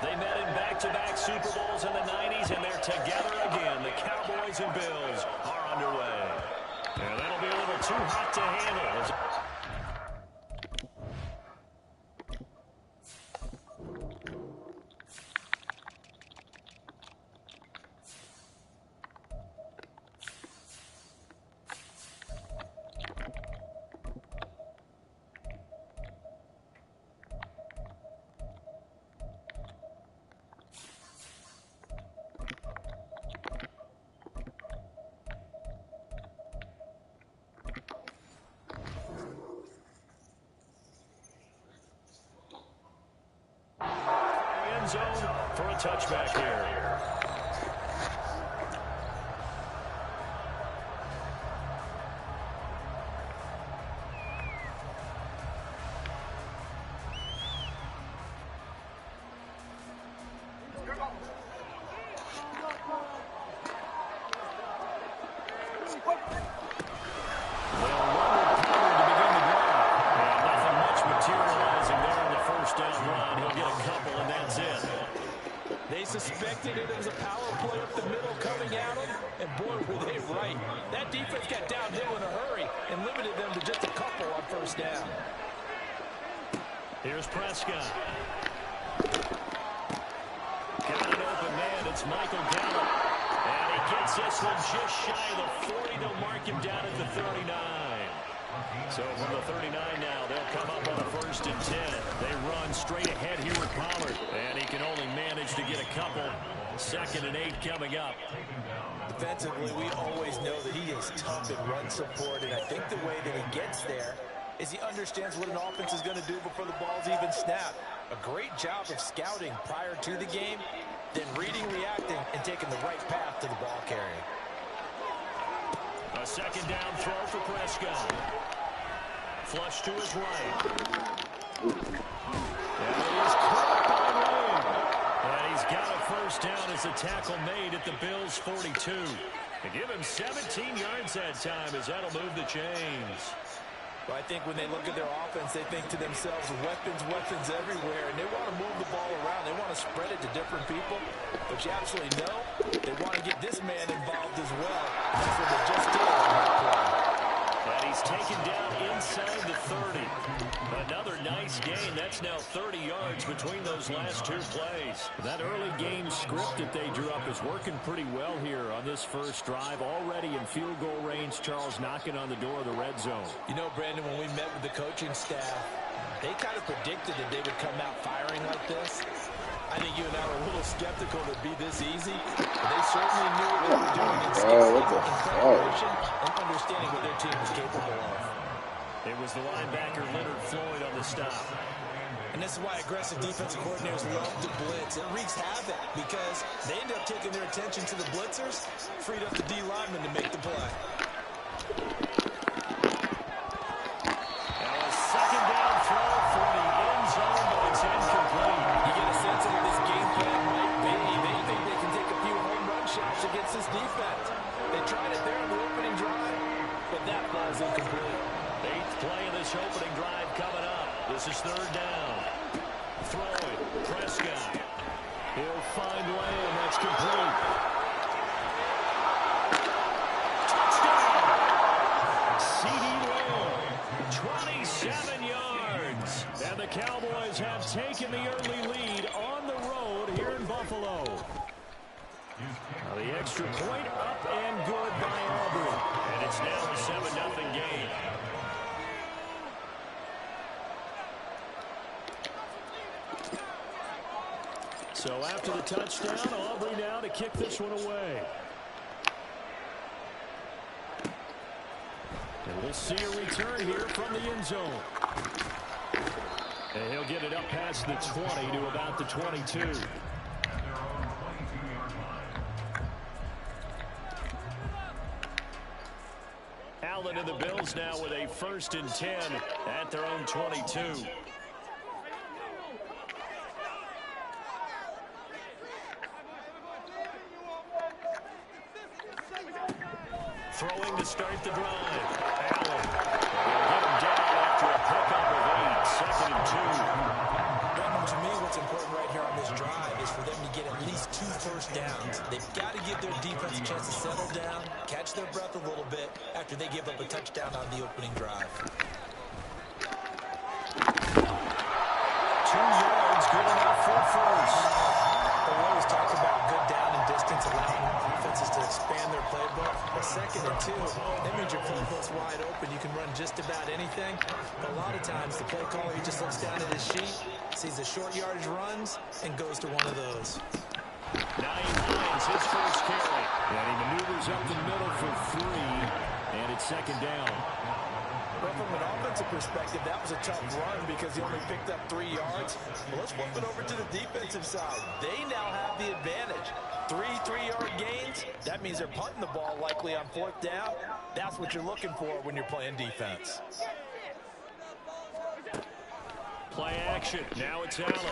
They met in back-to-back Super Bowls in the 90s, and they're together again. The Cowboys and Bills are underway. And that'll be a little too hot to handle. Zone for a touchback here. Suspected it was a power play up the middle coming at them, and boy, were they right. That defense got downhill in a hurry and limited them to just a couple on first down. Here's Prescott. Got an open man. It's Michael Gallup. And he gets this one just shy of the 40. They'll mark him down at the 39. So from the 39 now, they'll come up on a 1st and 10. They run straight ahead here with Pollard. And he can only manage to get a couple. 2nd and 8 coming up. Defensively, we always know that he is tough in run support. And I think the way that he gets there is he understands what an offense is going to do before the ball's even snapped. A great job of scouting prior to the game, then reading, reacting, and taking the right path to the ball carrier. A 2nd down throw for Prescott. Flush to his right. And he is caught by Lane. And he's got a 1st down as the tackle made at the Bills' 42. They give him 17 yards that time as that'll move the chains. Well, I think when they look at their offense, they think to themselves, weapons, weapons everywhere, and they want to move the ball around. They want to spread it to different people. But you absolutely know they want to get this man involved as well. And that's what they just did on that play. And he's taken down inside the 30. Another nice gain. That's now 30 yards between those last 2 plays. That early game script that they drew up is working pretty well here on this first drive. Already in field goal range, Charles knocking on the door of the red zone. You know, Brandon, when we met with the coaching staff, they kind of predicted that they would come out firing like this. I think you and I were a little skeptical that it'd be this easy. But they certainly knew what they were doing in preparation and understanding what their team was capable of. It was the linebacker Leonard Floyd on the stop. And this is why aggressive defensive coordinators love to blitz. It wreaks havoc because they end up taking their attention to the blitzers, freed up the D lineman to make the play. Now a 2nd down throw for the end zone, but it's incomplete. You get a sense of what this game plan might be. They think they can take a few home run shots against this defense. They tried it there on the opening drive, but that ball's incomplete. 8th play of this opening drive coming up. This is 3rd down. Throwing, Prescott. He'll find Lamb. That's complete. Touchdown! C.D. Lamb, 27 yards. And the Cowboys have taken the early lead on the road here in Buffalo. Now the extra point up and good by Aubrey. And it's now a 7-0 game. So after the touchdown, Aubrey now to kick this one away. And we'll see a return here from the end zone. And he'll get it up past the 20 to about the 22. Allen and the Bills now with a 1st and 10 at their own 22. Throwing to start the drive. Allen. They'll get him down after a pickup of 8. 2nd and 2. Brandon, to me, what's important right here on this drive is for them to get at least 2 first downs. They've got to give their defense a chance to settle down, catch their breath a little bit after they give up a touchdown on the opening drive. 2 yards, good enough for first. We always talk about good down and distance, allowing defenses to expand their playbook. A 2nd and 2, that means your playbook's wide open. You can run just about anything. But a lot of times, the play caller, he just looks down at his sheet, sees the short yardage runs, and goes to one of those. Now he finds his first carry. And he maneuvers up the middle for 3, and it's 2nd down. Well, from an offensive perspective, that was a tough run because he only picked up 3 yards. Well, let's flip it over to the defensive side. They now have the advantage. 3 3-yard gains. That means they're punting the ball likely on 4th down. That's what you're looking for when you're playing defense. Play action. Now it's Allen. He's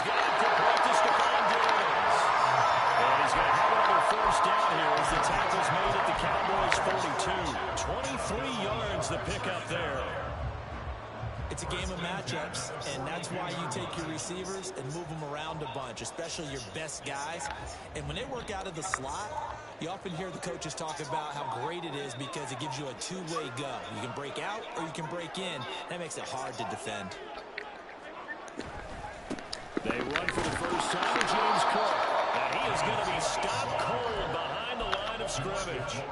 got it to practice to find Diggs. And he's going to have another first down here as the tackle's made at the Cowboys' 42. 23 yards the pickup there. It's a game of matchups, and that's why you take your receivers and move them around a bunch, especially your best guys. And when they work out of the slot, you often hear the coaches talk about how great it is because it gives you a 2-way go. You can break out or you can break in. That makes it hard to defend. They run for the first time with James Cook. And he is going to be stopped cold behind the line of scrimmage.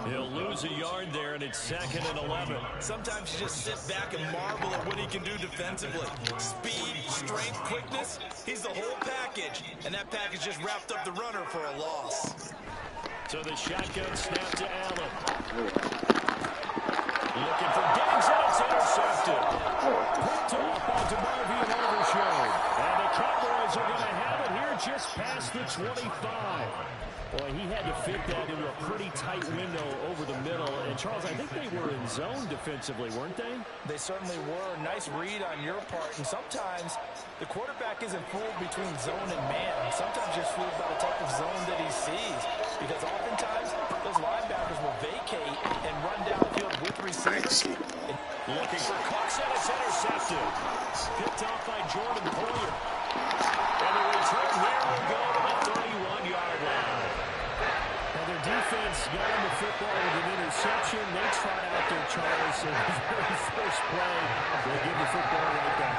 He'll lose a yard there, and it's 2nd and 11. Sometimes you just sit back and marvel at what he can do defensively. Speed, strength, quickness, he's the whole package. And that package just wrapped up the runner for a loss. So the shotgun snap to Allen. Looking for Diggs, and it's intercepted. Picked off by DeMarvion Overshown. And the Cowboys are going to have it here just past the 25. Boy, he had to fit that into a pretty tight window over the middle. And, Charles, I think they were in zone defensively, weren't they? They certainly were. Nice read on your part. And sometimes the quarterback isn't fooled between zone and man. Sometimes just fooled by the type of zone that he sees. Because oftentimes those linebackers will vacate and run downfield with receivers. Looking for Cooks, and it's intercepted. Picked off by Jordan Poyer. And the return here will go to the 31-yard line. Now their defense got on the football with an interception. They trot out there, Charles, and the very first play, they give the football right back.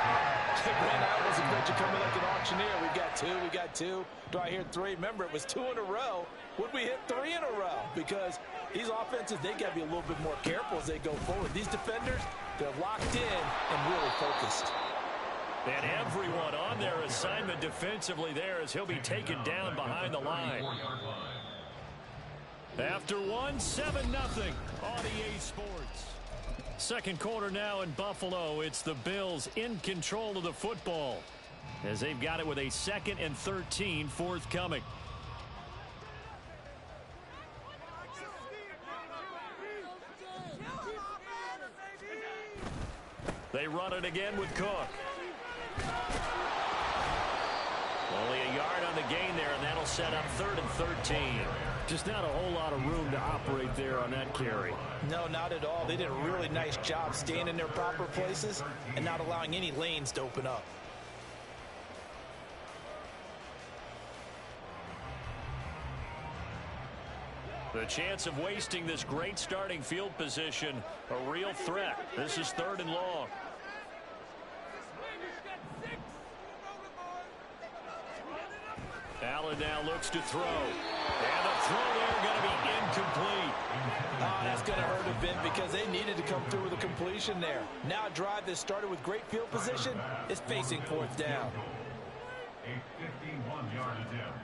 Man, I was expecting coming like an auctioneer. We got two. Do I hear 3? Remember, it was 2 in a row. Would we hit 3 in a row? Because these offenses, they got to be a little bit more careful as they go forward. These defenders, they're locked in and really focused. And everyone on their assignment defensively there as he'll be taken down behind the line. After 1, 7-0 on EA Sports. Second quarter now in Buffalo. It's the Bills in control of the football as they've got it with a 2nd and 13 forthcoming. They run it again with Cook. Only a yard on the gain there, and that'll set up 3rd and 13. Just not a whole lot of room to operate there on that carry. No, not at all. They did a really nice job staying in their proper places and not allowing any lanes to open up. The chance of wasting this great starting field position, a real threat. This is 3rd and long. Allen now looks to throw. And the throw there going to be incomplete. Oh, that's going to hurt a bit because they needed to come through with a completion there. Now a drive that started with great field position is facing 4th down. A 51-yard attempt.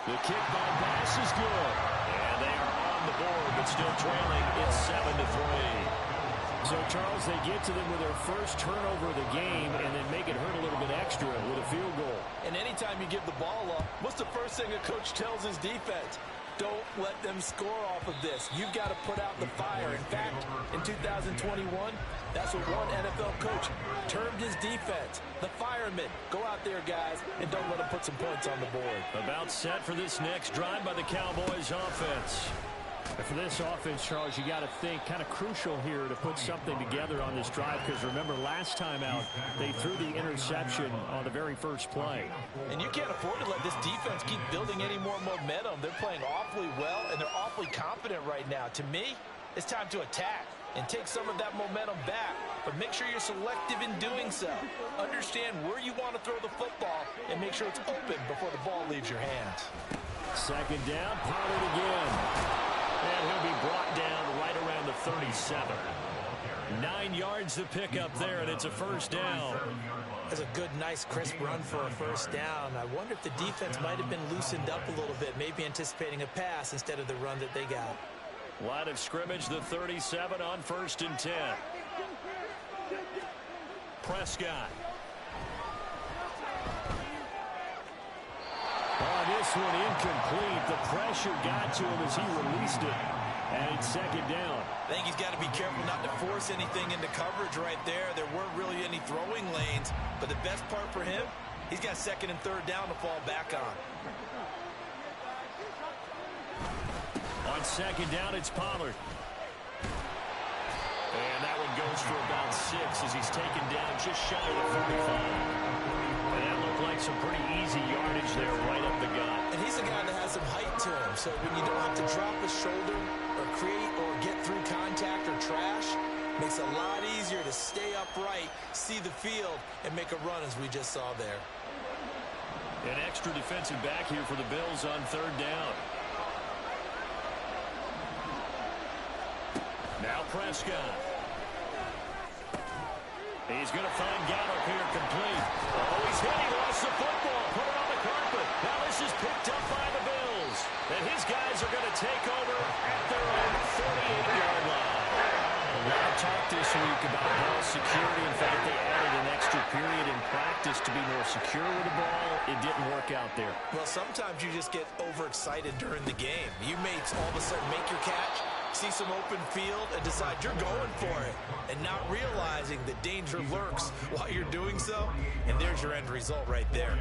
The kick by Bass is good. And they are on the board, but still trailing. It's 7-3. So, Charles, they get to them with their first turnover of the game and then make it hurt a little bit extra with a field goal. And anytime you give the ball up, what's the first thing a coach tells his defense? Don't let them score off of this. You've got to put out the fire. In fact, in 2021, that's what one NFL coach termed his defense. The firemen. Go out there, guys, and don't let them put some points on the board. About set for this next drive by the Cowboys offense. For this offense, Charles, you got to think kind of crucial here to put something together on this drive, because remember last time out they threw the interception on the very first play. And you can't afford to let this defense keep building any more momentum. They're playing awfully well, and they're awfully confident right now. To me, it's time to attack and take some of that momentum back, but make sure you're selective in doing so. Understand where you want to throw the football and make sure it's open before the ball leaves your hands. Second down, Pollard again. And he'll be brought down right around the 37. 9 yards to pick up there, and it's a first down. That's a good, nice, crisp run for a first down. I wonder if the defense might have been loosened up a little bit, maybe anticipating a pass instead of the run that they got. Line of scrimmage, the 37 on 1st and 10. Prescott. Oh, this one incomplete. The pressure got to him as he released it. And it's second down. I think he's got to be careful not to force anything into coverage right there. There weren't really any throwing lanes. But the best part for him, he's got 2nd and 3rd down to fall back on. On 2nd down, it's Pollard. And that one goes for about 6 as he's taken down just shy of the 45. And that looked like some pretty easy yardage there right up the gut. And he's a guy that has some height to him. So when you don't have to drop a shoulder or create or get through contact or trash, makes it a lot easier to stay upright, see the field, and make a run as we just saw there. An extra defensive back here for the Bills on 3rd down. Now Prescott. He's going to find Gallup here complete. Oh, he's hit. He lost the football. Put it on the carpet. Now this is picked up by the Bills. And his guys are going to take over at their own 48-yard line. A lot of talk this week about ball security. In fact, they added an extra period in practice to be more secure with the ball. It didn't work out there. Well, sometimes you just get overexcited during the game. You may all of a sudden make your catch, see some open field, and decide you're going for it, and not realizing the danger lurks while you're doing so, and there's your end result right there.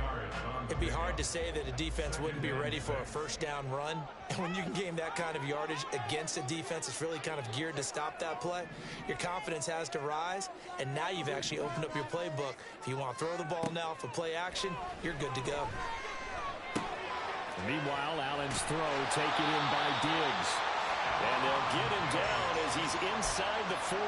It'd be hard to say that a defense wouldn't be ready for a first down run, and when you can gain that kind of yardage against a defense that's really kind of geared to stop that play, your confidence has to rise, and now you've actually opened up your playbook. If you want to throw the ball now for play action, you're good to go. Meanwhile, Allen's throw taken in by Diggs. And they'll get him down as he's inside the 40.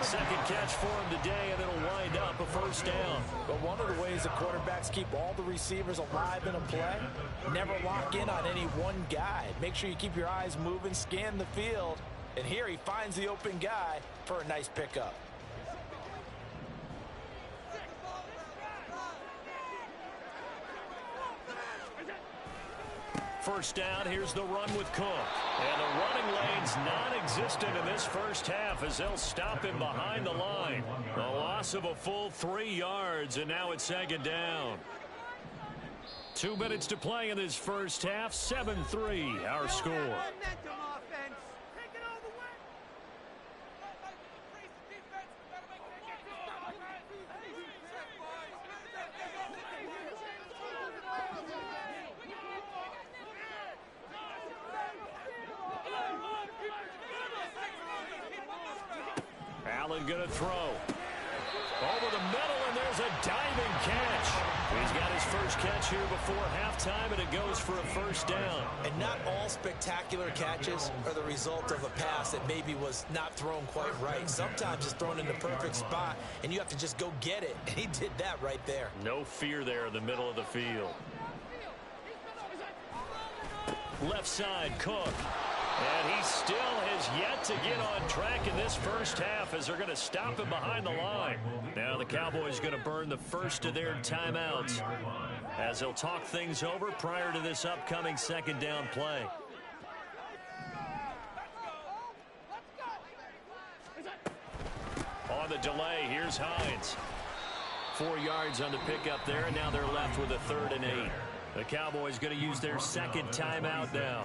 Second catch for him today, and it'll wind up a first down. But one of the ways the quarterbacks keep all the receivers alive in a play, never lock in on any one guy. Make sure you keep your eyes moving, scan the field. And here he finds the open guy for a nice pickup. First down, here's the run with Cook. And the running lane's non-existent in this first half as they'll stop him behind the line. A loss of a full 3 yards, and now it's second down. 2 minutes to play in this first half, 7-3 our score. Allen gonna throw. Over the middle, and there's a diving catch. He's got his first catch here before halftime, and it goes for a first down. And not all spectacular catches are the result of a pass that maybe was not thrown quite right. Sometimes it's thrown in the perfect spot, and you have to just go get it. And he did that right there. No fear there in the middle of the field. Left side, Cook. And he still has yet to get on track in this first half as they're going to stop him behind the line. Now the Cowboys going to burn the first of their timeouts as they'll talk things over prior to this upcoming second down play. On the delay, here's Hines. 4 yards on the pickup there, and now they're left with a 3rd and 8. The Cowboys going to use their second timeout now,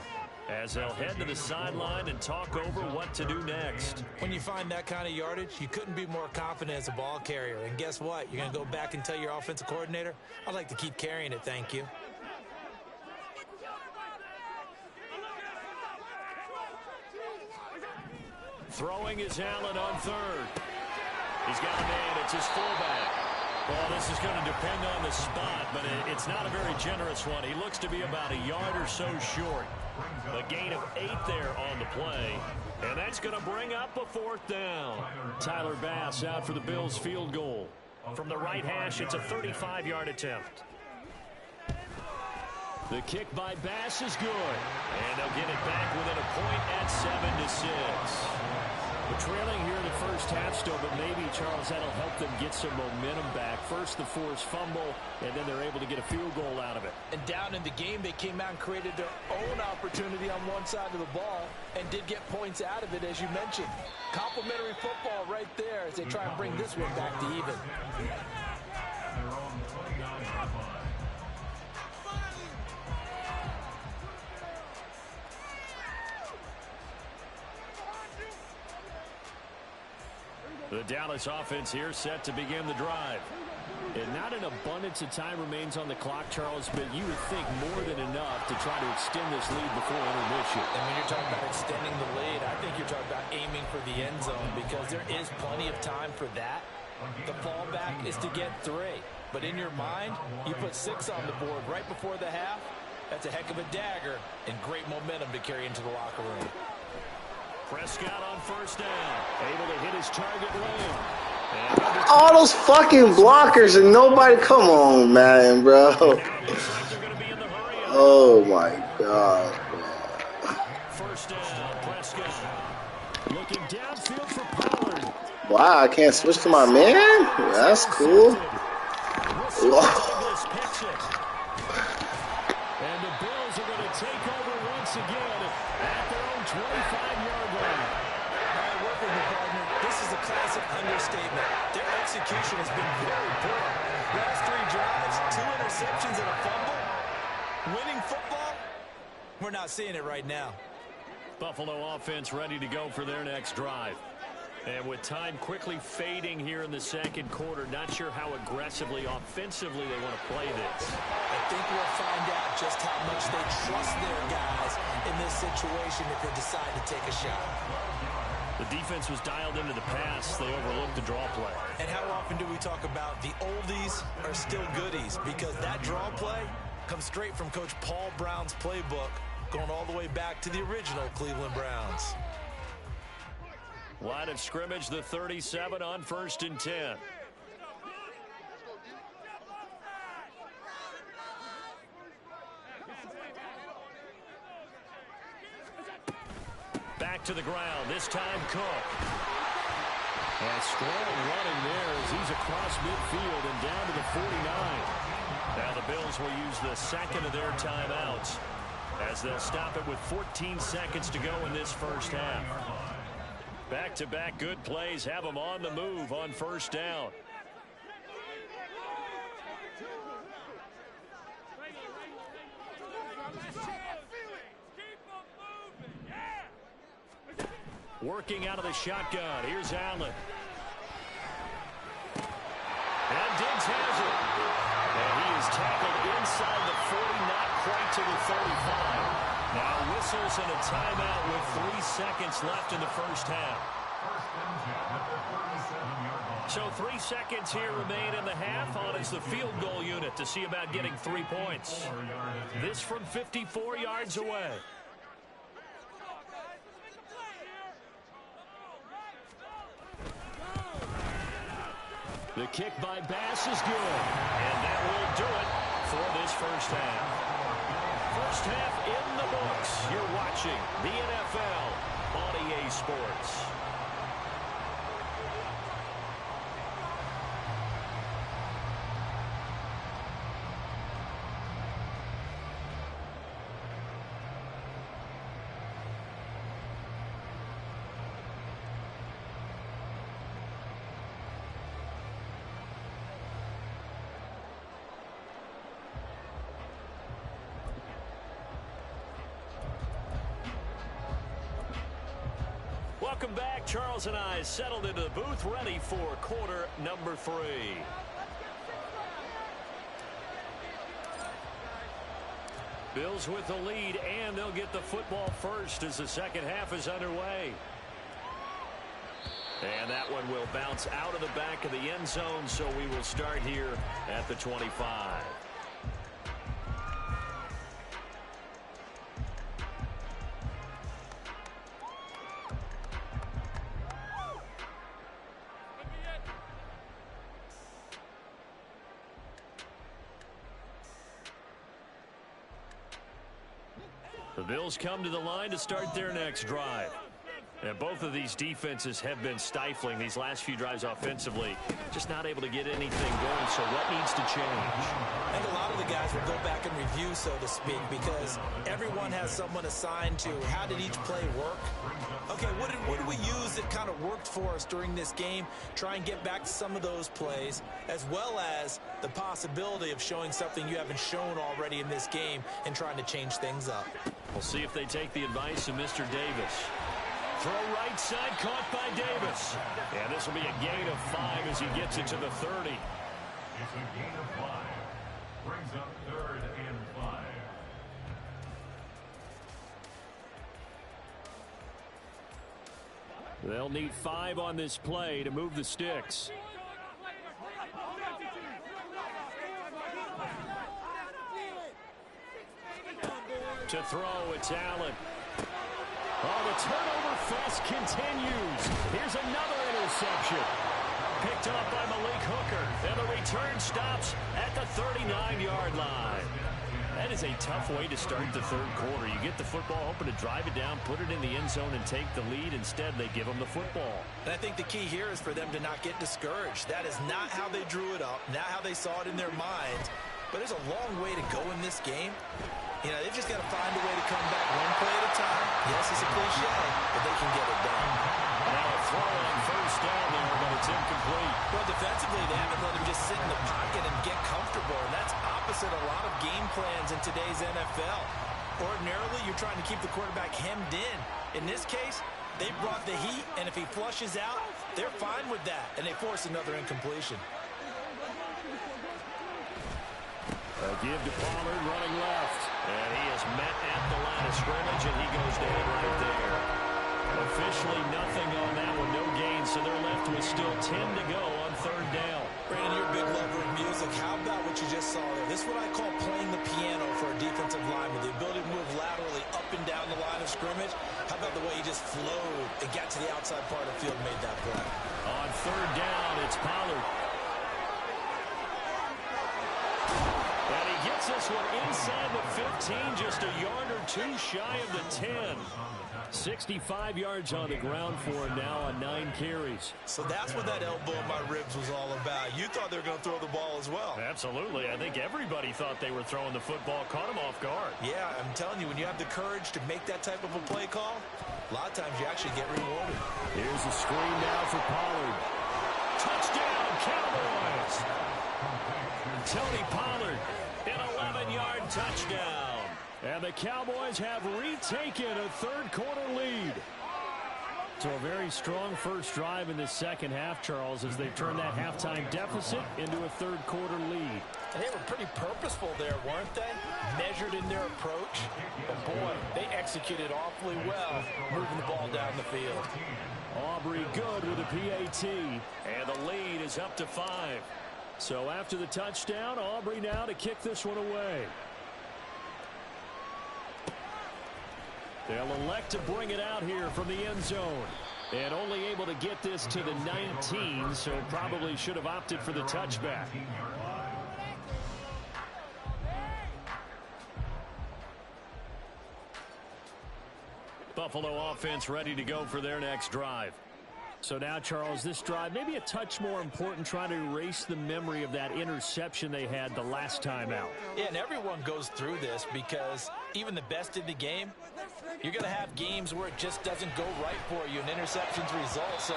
as they'll head to the sideline and talk over what to do next. When you find that kind of yardage, you couldn't be more confident as a ball carrier. And guess what? You're going to go back and tell your offensive coordinator, I'd like to keep carrying it, thank you. Throwing is Allen on third. He's got a man. It's his fullback. Well, this is going to depend on the spot, but it's not a very generous one. He looks to be about a yard or so short. A gain of 8 there on the play. And that's going to bring up a 4th down. Tyler Bass out for the Bills field goal. From the right hash, it's a 35-yard attempt. The kick by Bass is good. And they'll get it back within a point at 7-6. We're trailing here in the first half still, but maybe, Charles, that'll help them get some momentum back. First, the forced fumble, and then they're able to get a field goal out of it. And down in the game, they came out and created their own opportunity on one side of the ball and did get points out of it, as you mentioned. Complimentary football right there as they try and bring this one back to even. They're on the 29-yard line. The Dallas offense here set to begin the drive. And not an abundance of time remains on the clock, Charles, but you would think more than enough to try to extend this lead before intermission. And when you're talking about extending the lead, I think you're talking about aiming for the end zone because there is plenty of time for that. The fallback is to get 3. But in your mind, you put 6 on the board right before the half. That's a heck of a dagger and great momentum to carry into the locker room. Prescott on first down. Able to hit his target lane. All those fucking blockers and nobody. Come on, man, bro. Oh my God, man. First down, Prescott. Looking downfield for Pollard. Wow, I can't switch to my man? That's cool. And the Bills are going to take over once again at their own 25-yard line. Working with Gardner, this is a classic understatement. Their execution has been very poor. Last 3 drives, 2 interceptions and a fumble. Winning football? We're not seeing it right now. Buffalo offense ready to go for their next drive. And with time quickly fading here in the second quarter, not sure how aggressively, offensively they want to play this. I think we'll find out just how much they trust their guys in this situation if they decide to take a shot. The defense was dialed into the pass. They overlooked the draw play. And how often do we talk about the oldies are still goodies? Because that draw play comes straight from Coach Paul Brown's playbook, going all the way back to the original Cleveland Browns. Line of scrimmage, the 37 on 1st and 10. Back to the ground, this time Cook. And strong running there as he's across midfield and down to the 49. Now the Bills will use the second of their timeouts as they'll stop it with 14 seconds to go in this first half. Back-to-back good plays have them on the move on first down. Working out of the shotgun. Here's Allen. And Diggs has it. And he is tackled inside the 40, not quite to the 35. Now whistles and a timeout with 3 seconds left in the first half. So 3 seconds here remain in the half on as the field goal unit to see about getting 3 points. This from 54 yards away. The kick by Bass is good. And that will do it for this first half. First half in the books. You're watching the NFL on EA Sports. Welcome back. Charles and I settled into the booth, ready for quarter number 3. Bills with the lead, and they'll get the football first as the second half is underway. And that one will bounce out of the back of the end zone, so we will start here at the 25. The Bills come to the line to start their next drive. And both of these defenses have been stifling these last few drives offensively. Just not able to get anything going, so what needs to change? I think a lot of the guys will go back and review, so to speak, because everyone has someone assigned to how did each play work. Okay, what did we use that kind of worked for us during this game? Try and get back to some of those plays, as well as the possibility of showing something you haven't shown already in this game and trying to change things up. We'll see if they take the advice of Mr. Davis. Throw right side, caught by Davis. And this will be a gain of 5 as he gets it to the 30. It's a gain of 5. Brings up 3rd and 5. They'll need 5 on this play to move the sticks. To throw, it's Allen. Oh, the turnover fest continues. Here's another interception. Picked off by Malik Hooker. And the return stops at the 39-yard line. That is a tough way to start the third quarter. You get the football, hoping to drive it down, put it in the end zone, and take the lead. Instead, they give them the football. And I think the key here is for them to not get discouraged. That is not how they drew it up, not how they saw it in their minds. But there's a long way to go in this game. You know, they've just got to find a way to come back one play at a time. Yes, it's a cliche, but they can get it done. Now a throw on first down there, but it's incomplete. Well, defensively, they haven't let him just sit in the pocket and get comfortable, and that's opposite a lot of game plans in today's NFL. Ordinarily, you're trying to keep the quarterback hemmed in. In this case, they brought the heat, and if he flushes out, they're fine with that, and they force another incompletion. A give to Pollard running left. And he is met at the line of scrimmage, and he goes down right there. Officially nothing on that one, no gain, so they're left with still 10 to go on third down. Brandon, you're a big lover of music. How about what you just saw there? This is what I call playing the piano for a defensive lineman, the ability to move laterally up and down the line of scrimmage. How about the way he just flowed and got to the outside part of the field and made that play? On third down, it's Pollard. And he gets this one inside the 15, just a yard or two shy of the 10. 65 yards on the ground for him now on 9 carries. So that's what that elbow in my ribs was all about. You thought they were going to throw the ball as well. Absolutely. I think everybody thought they were throwing the football, caught him off guard. Yeah, I'm telling you, when you have the courage to make that type of a play call, a lot of times you actually get rewarded. Here's a screen now for Pollard. Touchdown, Cowboys! Tony Pollard, an 11-yard touchdown. And the Cowboys have retaken a third-quarter lead. So a very strong first drive in the second half, Charles, as they've turned that halftime deficit into a third-quarter lead. And they were pretty purposeful there, weren't they? Measured in their approach. But, boy, they executed awfully well moving the ball down the field. Aubrey good with a PAT. And the lead is up to 5. So after the touchdown, Aubrey now to kick this one away. They'll elect to bring it out here from the end zone. And only able to get this to the 19, so probably should have opted for the touchback. Buffalo offense ready to go for their next drive. So now, Charles, this drive maybe a touch more important, trying to erase the memory of that interception they had the last time out. Yeah, and everyone goes through this because even the best in the game, you're going to have games where it just doesn't go right for you and interceptions result. So,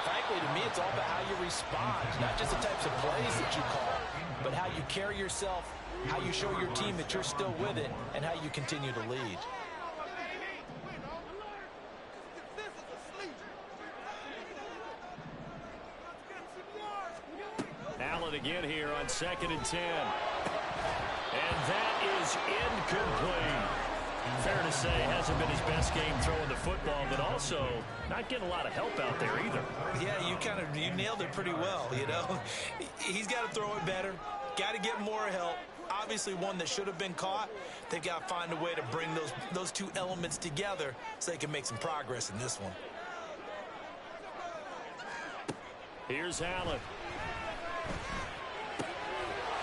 frankly, to me, it's all about how you respond, not just the types of plays that you call, but how you carry yourself, how you show your team that you're still with it, and how you continue to lead. Allen again here on 2nd and 10. And that is incomplete. Fair to say, hasn't been his best game throwing the football, but also not getting a lot of help out there either. Yeah, you nailed it pretty well, you know. He's got to throw it better, got to get more help. Obviously one that should have been caught. They've got to find a way to bring those two elements together so they can make some progress in this one. Here's Allen.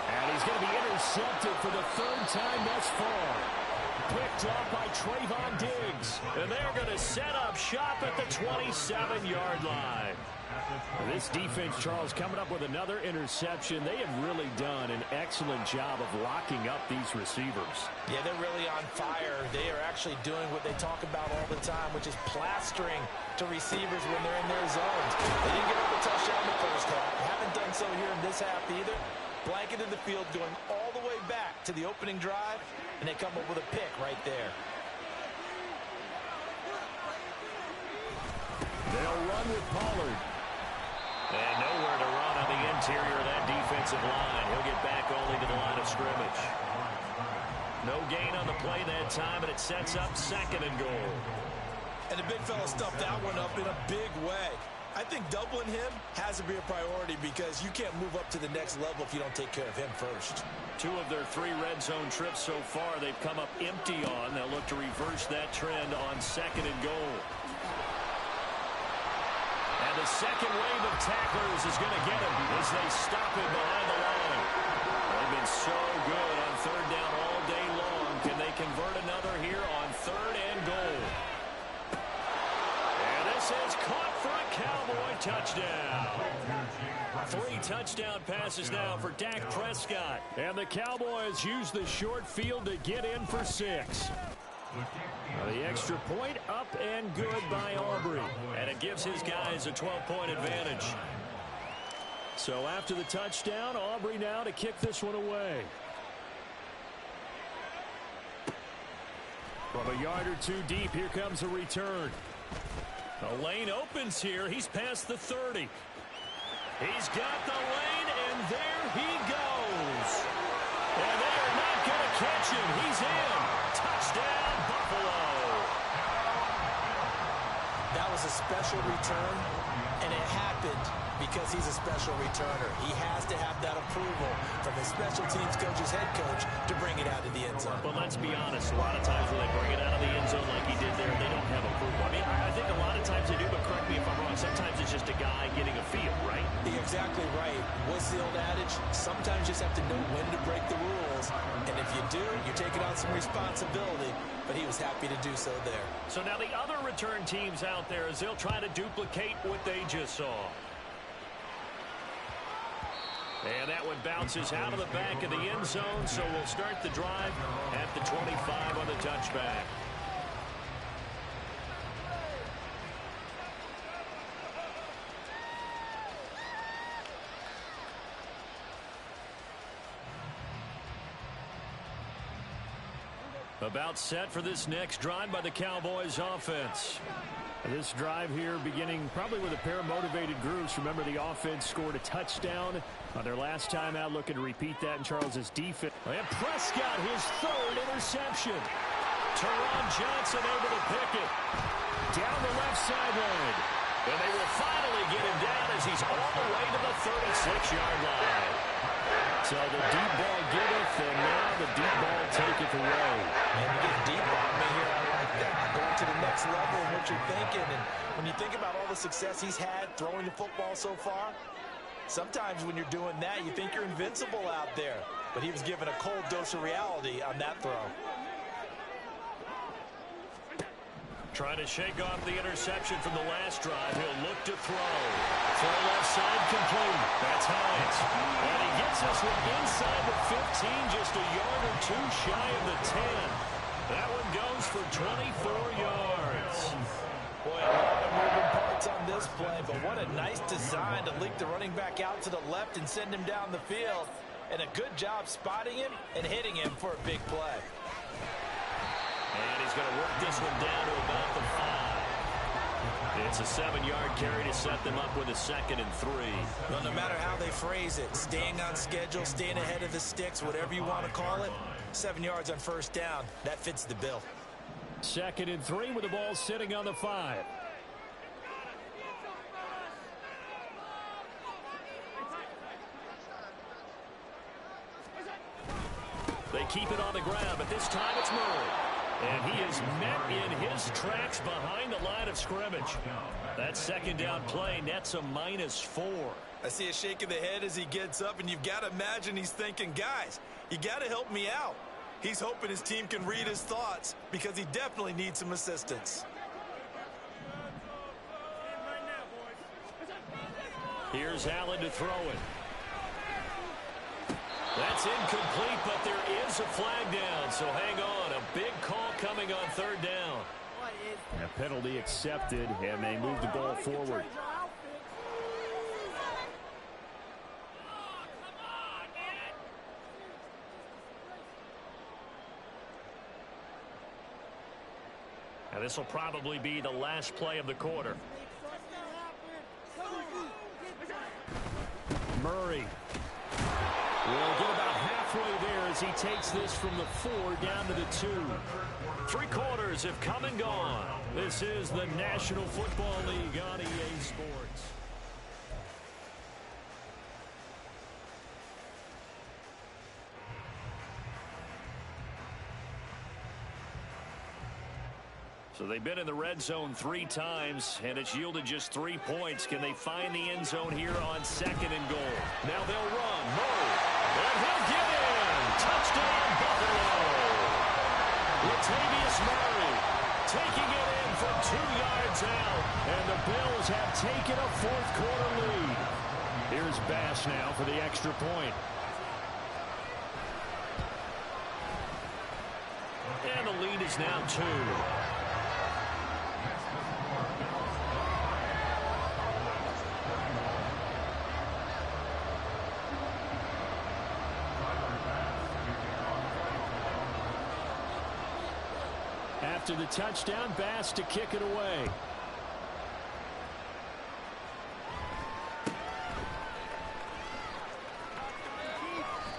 And he's going to be intercepted for the third time thus far. Picked up by Trayvon Diggs. And they're going to set up shop at the 27-yard line. This defense, Charles, coming up with another interception. They have really done an excellent job of locking up these receivers. Yeah, they're really on fire. They are actually doing what they talk about all the time, which is plastering to receivers when they're in their zones. They didn't get up a touchdown in the first half. Haven't done so here in this half either. Blanketed the field, going all the way back to the opening drive, and they come up with a pick right there. They'll run with Pollard. And nowhere to run on the interior of that defensive line. He'll get back only to the line of scrimmage. No gain on the play that time, and it sets up 2nd and goal. And the big fella stuffed that one up in a big way. I think doubling him has to be a priority because you can't move up to the next level if you don't take care of him first. 2 of their 3 red zone trips so far they've come up empty on. They'll look to reverse that trend on 2nd and goal. And the second wave of tacklers is going to get him as they stop him behind the line. They've been so good on 3rd down all day long. Can they convert another here on 3rd and goal? And this is caught for a Cowboy touchdown. 3 touchdown passes now for Dak Prescott. And the Cowboys use the short field to get in for 6. The extra point up and good by Aubrey. And it gives his guys a 12-point advantage. So after the touchdown, Aubrey now to kick this one away. From a yard or 2 deep, here comes a return. The lane opens here. He's past the 30. He's got the lane, and there he goes. And they are not going to catch him. He's in. Touchdown, Buffalo. That was a special return, and it happened because he's a special returner. He has to have that approval from his special teams coach's head coach to bring it out of the end zone. But let's be honest, a lot of times when they bring it out of the end zone like he did there, they don't have approval. I mean, I think a lot of times they do, but correct me if I'm wrong. Sometimes it's just a guy getting a feel, right? You're exactly right. What's the old adage? Sometimes you just have to know when to break the rules, and if you do, you're taking on some responsibility, but he was happy to do so there. So now the other return teams out there as they'll try to duplicate what they just saw. And that one bounces out of the back of the end zone, so we'll start the drive at the 25 on the touchback. About set for this next drive by the Cowboys offense. This drive here beginning probably with a pair of motivated groups. Remember, the offense scored a touchdown on their last time out, looking to repeat that in Charles's defense. And Prescott, his 3rd interception. Teron Johnson able to pick it down the left sideline. And they will finally get him down as he's all the way to the 36-yard line. So the deep ball giveth, and now the deep ball taketh away. And you get deep on me here, I like that. Going to the next level of what you're thinking. And when you think about all the success he's had throwing the football so far, sometimes when you're doing that, you think you're invincible out there. But he was given a cold dose of reality on that throw. Trying to shake off the interception from the last drive. He'll look to throw. Throw left side complete. That's Hines. And he gets us one inside the 15, just a yard or 2 shy of the 10. That one goes for 24 yards. Boy, a lot of moving parts on this play, but what a nice design to leak the running back out to the left and send him down the field. And a good job spotting him and hitting him for a big play. And he's going to work this one down to about the 5. It's a 7-yard carry to set them up with a 2nd and 3. Well, no matter how they phrase it, staying on schedule, staying ahead of the sticks, whatever you want to call it, 7 yards on 1st down, that fits the bill. 2nd and 3 with the ball sitting on the 5. They keep it on the ground, but this time it's Murray. And he is met in his tracks behind the line of scrimmage. That 2nd down play nets a -4. I see a shake of the head as he gets up, and you've got to imagine he's thinking, guys, you got to help me out. He's hoping his team can read his thoughts because he definitely needs some assistance. Here's Allen to throw it. That's incomplete, but there is a flag down, so hang on. A big call coming on 3rd down. A penalty accepted, and they move the ball forward. And this will probably be the last play of the quarter. Murray will get about halfway there as he takes this from the 4 down to the 2. 3 quarters have come and gone. This is the National Football League on EA Sports. So they've been in the red zone 3 times, and it's yielded just 3 points. Can they find the end zone here on 2nd and goal? Now they'll run. Murray. And he'll get in. Touchdown, Buffalo. Latavius Murray taking it in from 2 yards out. And the Bills have taken a 4th quarter lead. Here's Bass now for the extra point. And the lead is now 2. After the touchdown, Bass to kick it away.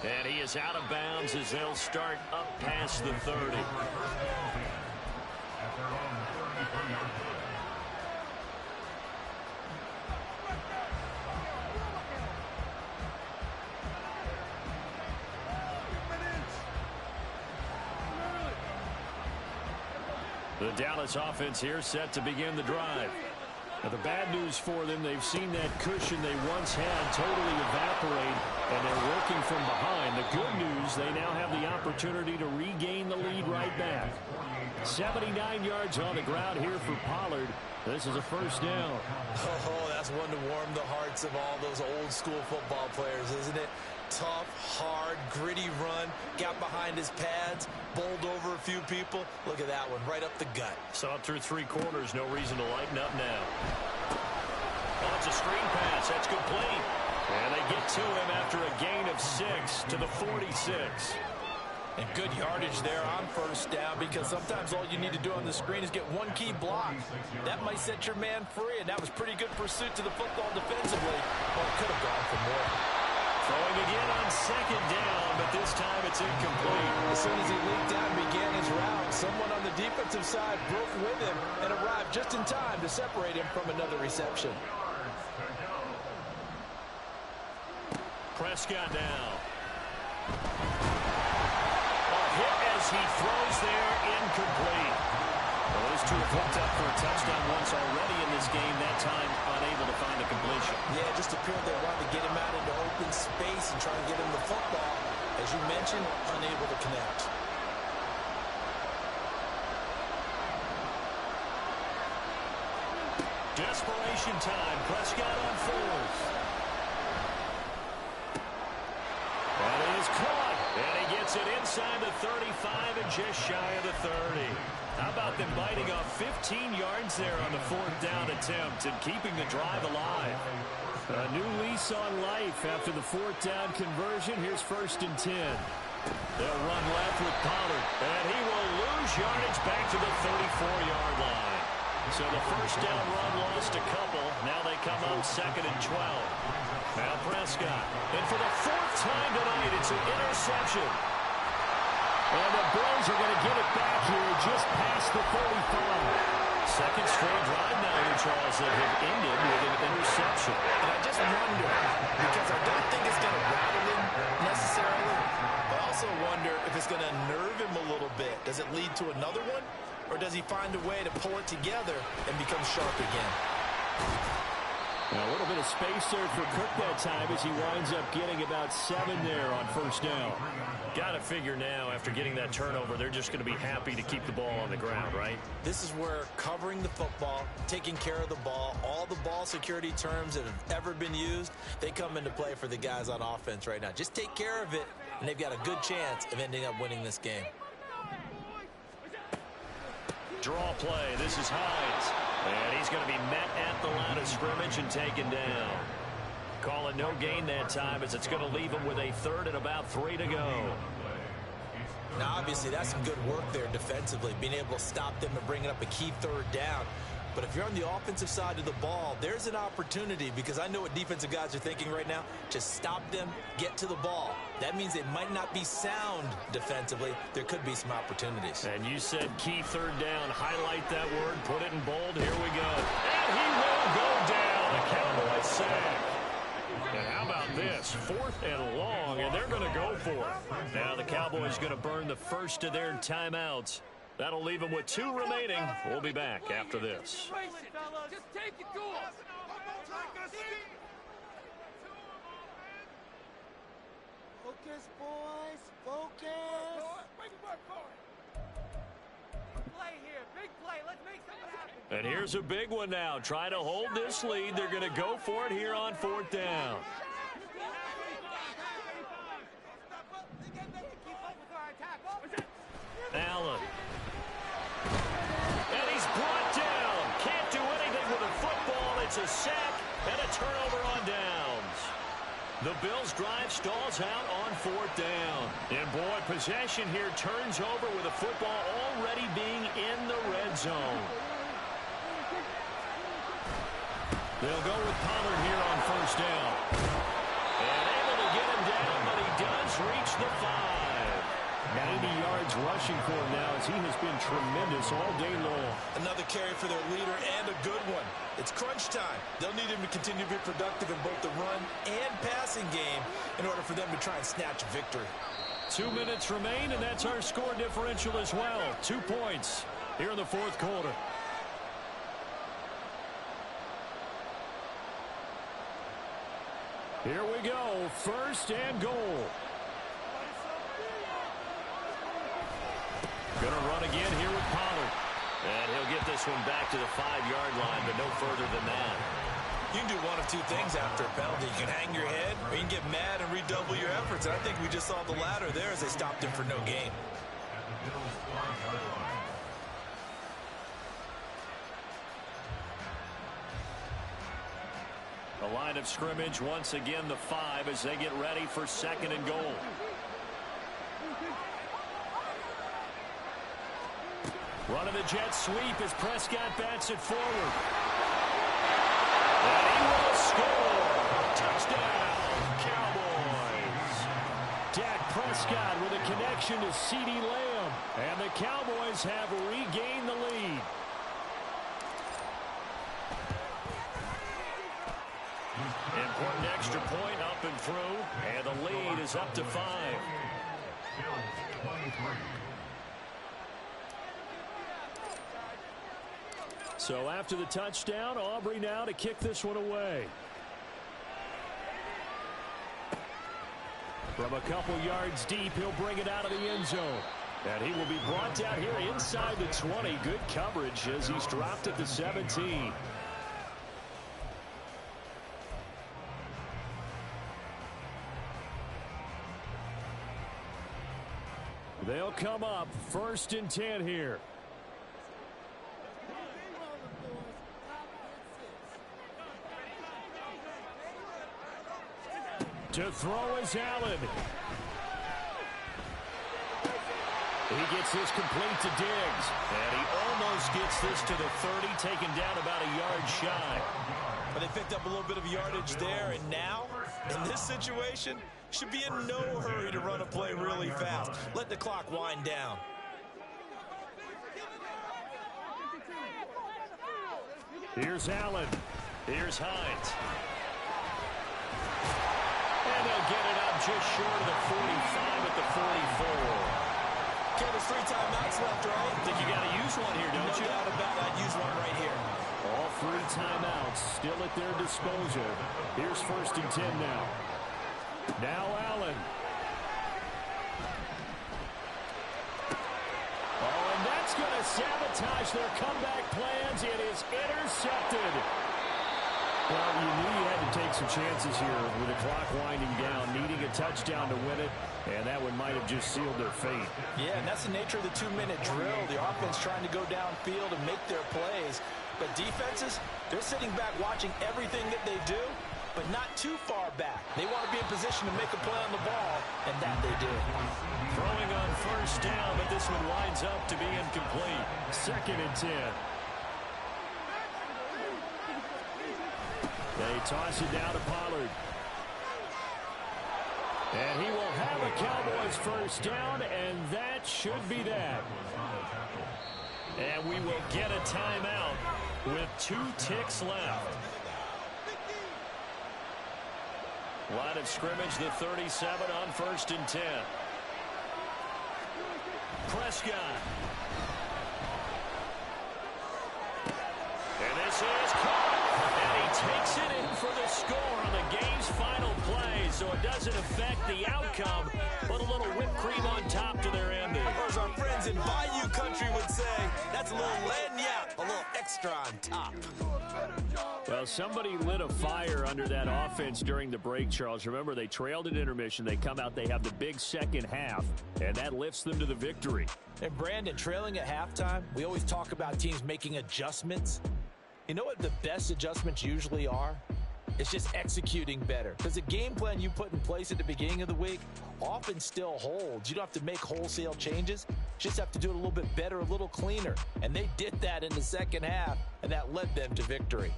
And he is out of bounds as they'll start up past the 30. The Dallas offense here set to begin the drive. Now the bad news for them, they've seen that cushion they once had totally evaporate, and they're working from behind. The good news, they now have the opportunity to regain the lead right back. 79 yards on the ground here for Pollard. This is a 1st down. Oh, that's one to warm the hearts of all those old school football players, isn't it? Tough, hard, gritty run, got behind his pads, bowled over a few people. Look at that one, right up the gut. Saw it through 3 quarters, no reason to lighten up now. Oh, it's a screen pass, that's complete. And they get to him after a gain of 6 to the 46. And good yardage there on 1st down, because sometimes all you need to do on the screen is get 1 key block. That might set your man free, and that was pretty good pursuit to the football defensively. Well, it could have gone for more. Throwing again on 2nd down, but this time it's incomplete. As soon as he leaked out and began his route, someone on the defensive side broke with him and arrived just in time to separate him from another reception. Prescott now. A hit as he throws there, incomplete. Well, those two have hooked up for a touchdown once already in this game, that time unable to find a completion. Yeah, just appeared they wanted to get him out into open space and try to get him the football. As you mentioned, unable to connect. Desperation time. Prescott on 4th. And it is caught. And he gets it inside the 35 and just shy of the 30. How about them biting off 15 yards there on the 4th down attempt and keeping the drive alive? A new lease on life after the 4th down conversion. Here's 1st and 10. They'll run left with Pollard. And he will lose yardage back to the 34-yard line. So the 1st down run lost a couple. Now they come up 2nd and 12. Now Prescott. And for the 4th time tonight, it's an interception. And the Bills are going to get it back here just past the 45. Second straight drive now here, Charles, that have ended with an interception. And I just wonder, because I don't think it's going to rattle him necessarily, but I also wonder if it's going to unnerve him a little bit. Does it lead to another one, or does he find a way to pull it together and become sharp again? A little bit of space there for Cook that time as he winds up getting about 7 there on first down. Got to figure now, after getting that turnover, they're just going to be happy to keep the ball on the ground, right? This is where covering the football, taking care of the ball, all the ball security terms that have ever been used, they come into play for the guys on offense right now. Just take care of it, and they've got a good chance of ending up winning this game. Draw play. This is Hines. And he's going to be met at the line of scrimmage and taken down. Calling no gain that time as it's going to leave him with a third and about 3 to go. Now, obviously, that's some good work there defensively, being able to stop them and bringing up a key third down. But if you're on the offensive side of the ball, there's an opportunity, because I know what defensive guys are thinking right now. Just stop them, get to the ball. That means they might not be sound defensively. There could be some opportunities. And you said key third down. Highlight that word. Put it in bold. Here we go. And he will go down. The Cowboys sack. And how about this? 4th and long, and they're going to go for it. Now the Cowboys going to burn the first of their timeouts. That'll leave them with 2 remaining. We'll be back after this. Just take it to him. Focus, boys. Focus. Play here. Big play. Let's make something happen. And here's a big one now. Trying to hold this lead. They're going to go for it here on 4th down. Allen. And he's brought down. Can't do anything with a football. It's a sack and a turnover on downs. The Bills drive stalls out on 4th down. And boy, possession here turns over with a football already being in the red zone. They'll go with Pollard here on first down. And able to get him down, but he does reach the 5. 90 yards rushing for him now as he has been tremendous all day long. Another carry for their leader, and a good one. It's crunch time. They'll need him to continue to be productive in both the run and passing game in order for them to try and snatch a victory. 2 minutes remain, and that's our score differential as well. 2 points here in the 4th quarter. Here we go, 1st and goal. Going to run again here with Pollard. And he'll get this one back to the 5-yard line, but no further than that. You can do one of 2 things after a penalty. You can hang your head, or you can get mad and redouble your efforts. And I think we just saw the latter there as they stopped him for no gain. The line of scrimmage, once again, the 5 as they get ready for 2nd and goal. Running the jet sweep as Prescott bats it forward. And he will score. Touchdown, Cowboys. Dak Prescott with a connection to CeeDee Lamb. And the Cowboys have regained the lead. Important extra point up and through. And the lead is up to 5. So after the touchdown, Aubrey now to kick this one away. From a couple yards deep, he'll bring it out of the end zone. And he will be brought down here inside the 20. Good coverage as he's dropped at the 17. They'll come up 1st and 10 here. To throw is Allen. He gets this complete to Diggs. And he almost gets this to the 30, taken down about a yard shy. But they picked up a little bit of yardage there, and now, in this situation, should be in no hurry to run a play really fast. Let the clock wind down. Here's Allen. Here's Hines. And they'll get it up just short of the 45 at the 44. Okay, there's 3 timeouts left, right? I think you got to use one here, don't you? No doubt about it. I'd use one right here. All 3 timeouts still at their disposal. Here's 1st and 10 now. Now Allen. Oh, and that's going to sabotage their comeback plans. It is intercepted. Well, you knew you had to take some chances here with the clock winding down, needing a touchdown to win it, and that one might have just sealed their fate. Yeah, and that's the nature of the 2-minute drill. The offense trying to go downfield and make their plays. But defenses, they're sitting back watching everything that they do, but not too far back. They want to be in position to make a play on the ball, and that they did. Throwing on 1st down, but this one winds up to be incomplete. 2nd and 10. They toss it down to Pollard. And he will have a Cowboys 1st down, and that should be that. And we will get a timeout with 2 ticks left. Line of scrimmage, the 37 on 1st and 10. Prescott. And this is caught. And he takes it in for the score on the game's final play. So it doesn't affect the outcome, but a little whipped cream on top to their ending. Or as our friends in Bayou Country would say, that's a little lagniappe, a little extra on top. Well, somebody lit a fire under that offense during the break, Charles. Remember, they trailed at intermission. They come out, they have the big second half, and that lifts them to the victory. And Brandon, trailing at halftime, we always talk about teams making adjustments. You know what the best adjustments usually are? It's just executing better. Because the game plan you put in place at the beginning of the week often still holds. You don't have to make wholesale changes. You just have to do it a little bit better, a little cleaner. And they did that in the second half, and that led them to victory.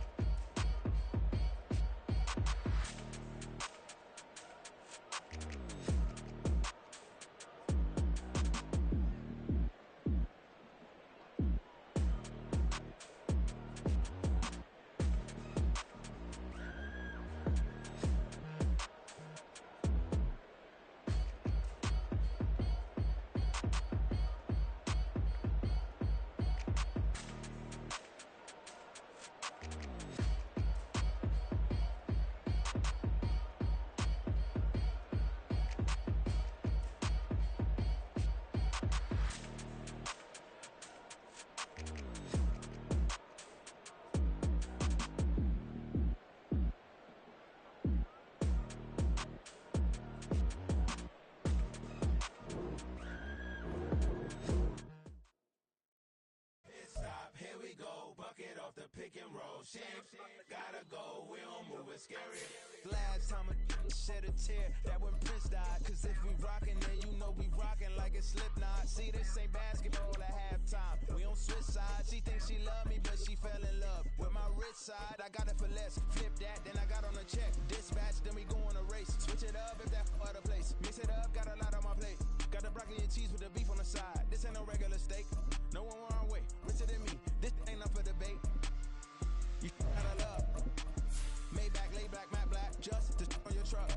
Last time a shed a tear, that when Prince died. Cause if we rockin', then you know we rockin' like it's Slipknot. See, this ain't basketball at halftime. We on switch sides. She thinks she love me, but she fell in love with my rich side. I got it for less. Flip that, then I got on a check. Dispatch, then we go on a race. Switch it up if that other place. Mix it up, got a lot on my plate. Got the broccoli and cheese with the beef on the side. This ain't no regular steak. No one wrong way. Richer than me. This ain't up for debate. You got a love. Maybach, lay black, matte black, just to on your truck.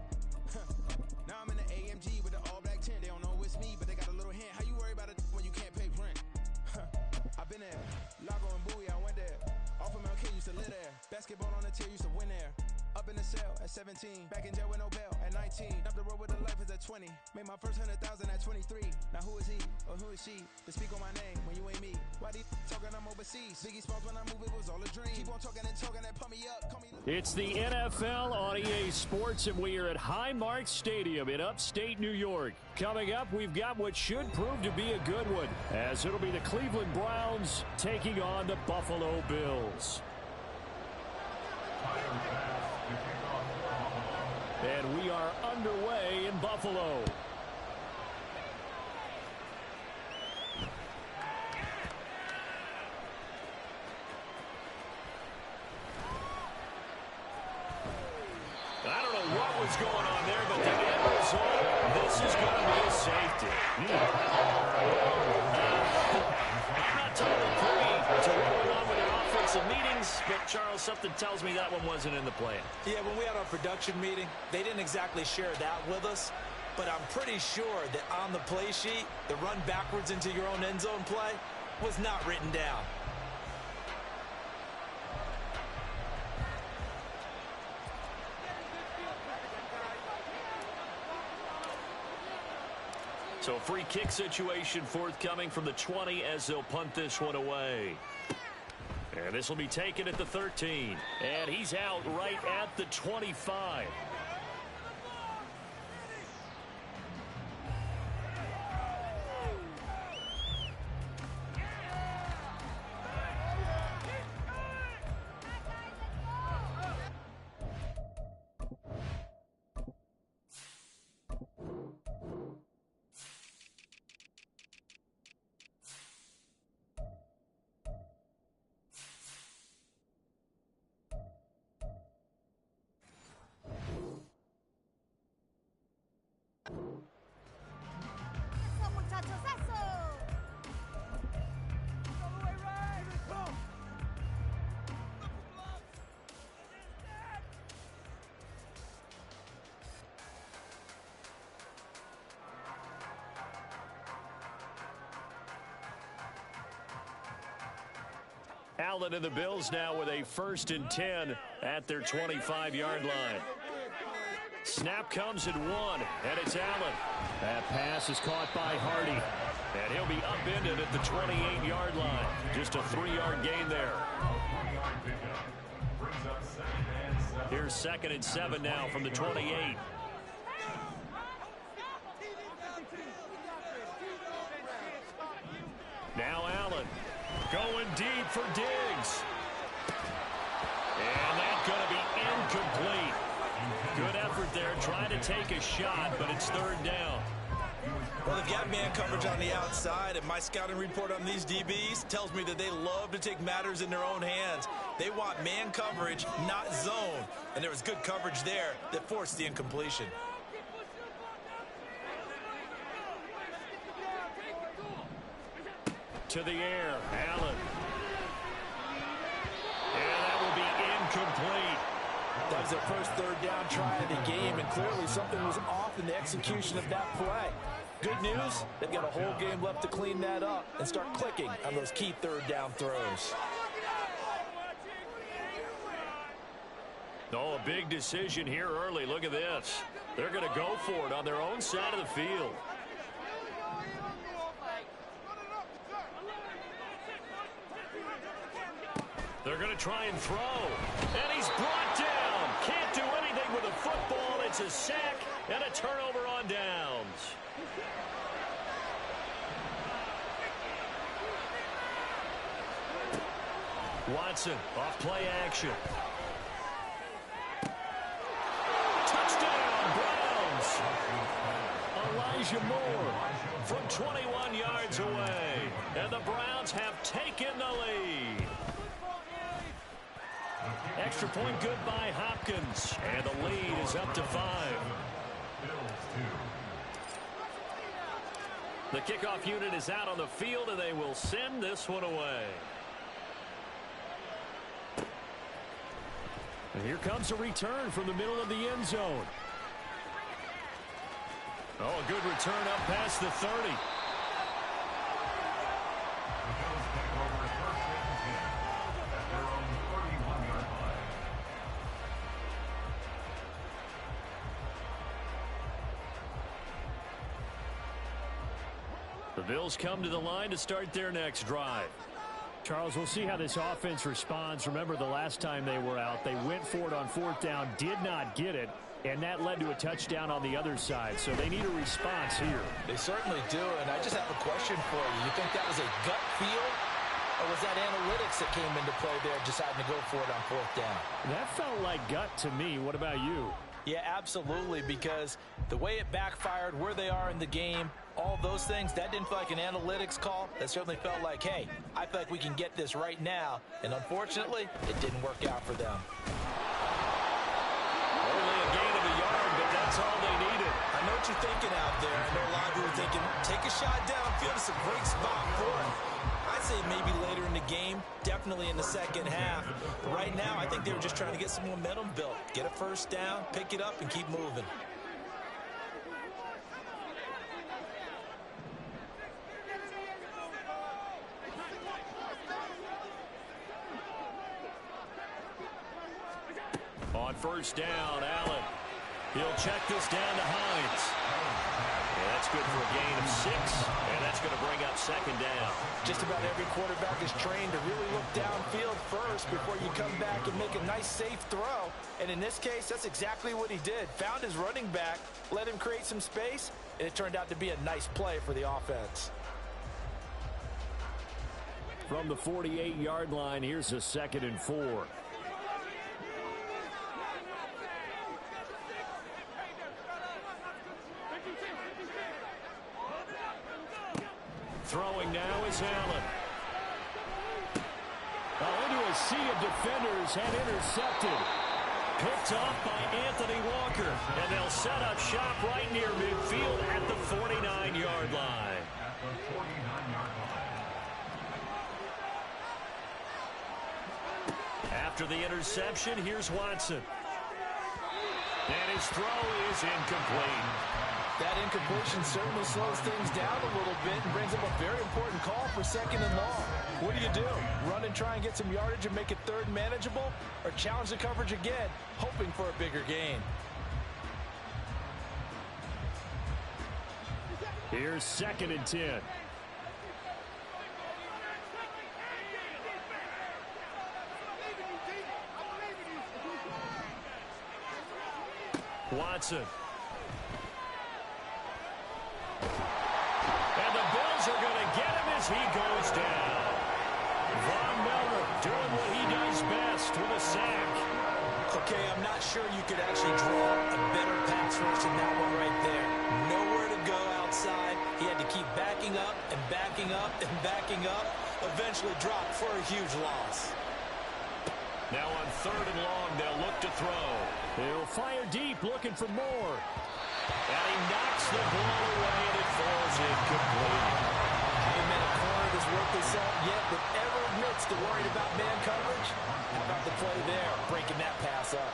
Now I'm in the AMG with the all black tint. They don't know it's me, but they got a little hint. How you worry about it when you can't pay rent? I've been there. Lago and Bowie, I went there. Off of Mount K, used to live there. Basketball on the tier, used to win there. Up in the cell at 17. Back in jail with no bail at 19. Up the road with the life is at 20. Made my first 100,000 at 23. Now who is he or who is she to speak on my name when you ain't me? Why these talking I'm overseas? Biggie Smalls when I move it was all a dream. Keep on talking and talking and pump me up. Call me. It's the NFL on EA Sports, and we are at Highmark Stadium in upstate New York. Coming up, we've got what should prove to be a good one, as it'll be the Cleveland Browns taking on the Buffalo Bills. And we are underway in Buffalo. I don't know what was was going on there, but the end result, this is going to be a safety. I'm not totally privy to what went on with their offensive meetings, but, Charles, something tells me that one wasn't in the plan. Yeah, when we had our production meeting, they didn't exactly share that with us, but I'm pretty sure that on the play sheet, the run backwards into your own end zone play was not written down. So a free kick situation forthcoming from the 20 as they'll punt this one away. And this will be taken at the 13. And he's out right at the 25. Allen and the Bills now with a 1st and 10 at their 25-yard line. Snap comes at 1, and it's Allen. That pass is caught by Hardy, and he'll be upended at the 28-yard line. Just a 3-yard gain there. Here's 2nd and 7 now from the 28. Now Allen going deep for Diggs. And that's going to be incomplete. Good effort there, trying to take a shot, but it's 3rd down. Well, they've got man coverage on the outside, and my scouting report on these DBs tells me that they love to take matters in their own hands. They want man coverage, not zone. And there was good coverage there that forced the incompletion. To the air, Allen. And that will be incomplete. That was their first 3rd down try of the game, and clearly something was off in the execution of that play. Good news, they've got a whole game left to clean that up and start clicking on those key 3rd down throws. Oh, a big decision here early. Look at this. They're going to go for it on their own side of the field. They're going to try and throw. And he's brought down. Can't do anything with the football. It's a sack and a turnover on downs. Watson off play action. Touchdown, Browns. Elijah Moore from 21 yards away. And the Browns have taken the lead. Extra point good by Hopkins. And the lead is up to 5. The kickoff unit is out on the field, and they will send this one away. And here comes a return from the middle of the end zone. Oh, a good return up past the 30. The Bills come to the line to start their next drive. Charles, we'll see how this offense responds. Remember, the last time they were out, they went for it on 4th down, did not get it, and that led to a touchdown on the other side. So they need a response here. They certainly do, and I just have a question for you. You think that was a gut feel, or was that analytics that came into play there, deciding to go for it on 4th down? That felt like gut to me. What about you? Yeah, absolutely, because the way it backfired, where they are in the game, all those things, that didn't feel like an analytics call. That certainly felt like, hey, I feel like we can get this right now. And unfortunately, it didn't work out for them. Only a gain of a yard, but you're thinking out there. I know a lot of people are thinking, take a shot downfield. It's a great spot for it. I'd say maybe later in the game, definitely in the second half. But right now, I think they were just trying to get some momentum built. Get a first down, pick it up, and keep moving. On first down, Allen. He'll check this down to Hines. And that's good for a gain of 6, and that's going to bring up second down. Just about every quarterback is trained to really look downfield first before you come back and make a nice, safe throw. And in this case, that's exactly what he did. Found his running back, let him create some space, and it turned out to be a nice play for the offense. From the 48-yard line, here's a 2nd and 4. Throwing now is Allen. Into a sea of defenders and intercepted. Picked off by Anthony Walker. And they'll set up shop right near midfield at the 49-yard line. After the interception, here's Watson. And his throw is incomplete. That incompletion certainly slows things down a little bit and brings up a very important call for 2nd and long. What do? Run and try and get some yardage and make it 3rd and manageable? Or challenge the coverage again, hoping for a bigger gain? Here's 2nd and 10. Watson. And the Bills are going to get him as he goes down. Von Miller doing what he does best with a sack. Okay, I'm not sure you could actually draw a better pass rush than that one right there. Nowhere to go outside. He had to keep backing up and backing up and backing up. Eventually dropped for a huge loss. Now on 3rd and long, they'll look to throw. He'll fire deep, looking for more. And he knocks the ball away, and it falls incomplete. Haven't been a corner that's worth his salt yet that ever admits to worrying about man coverage. How about the play there, breaking that pass up?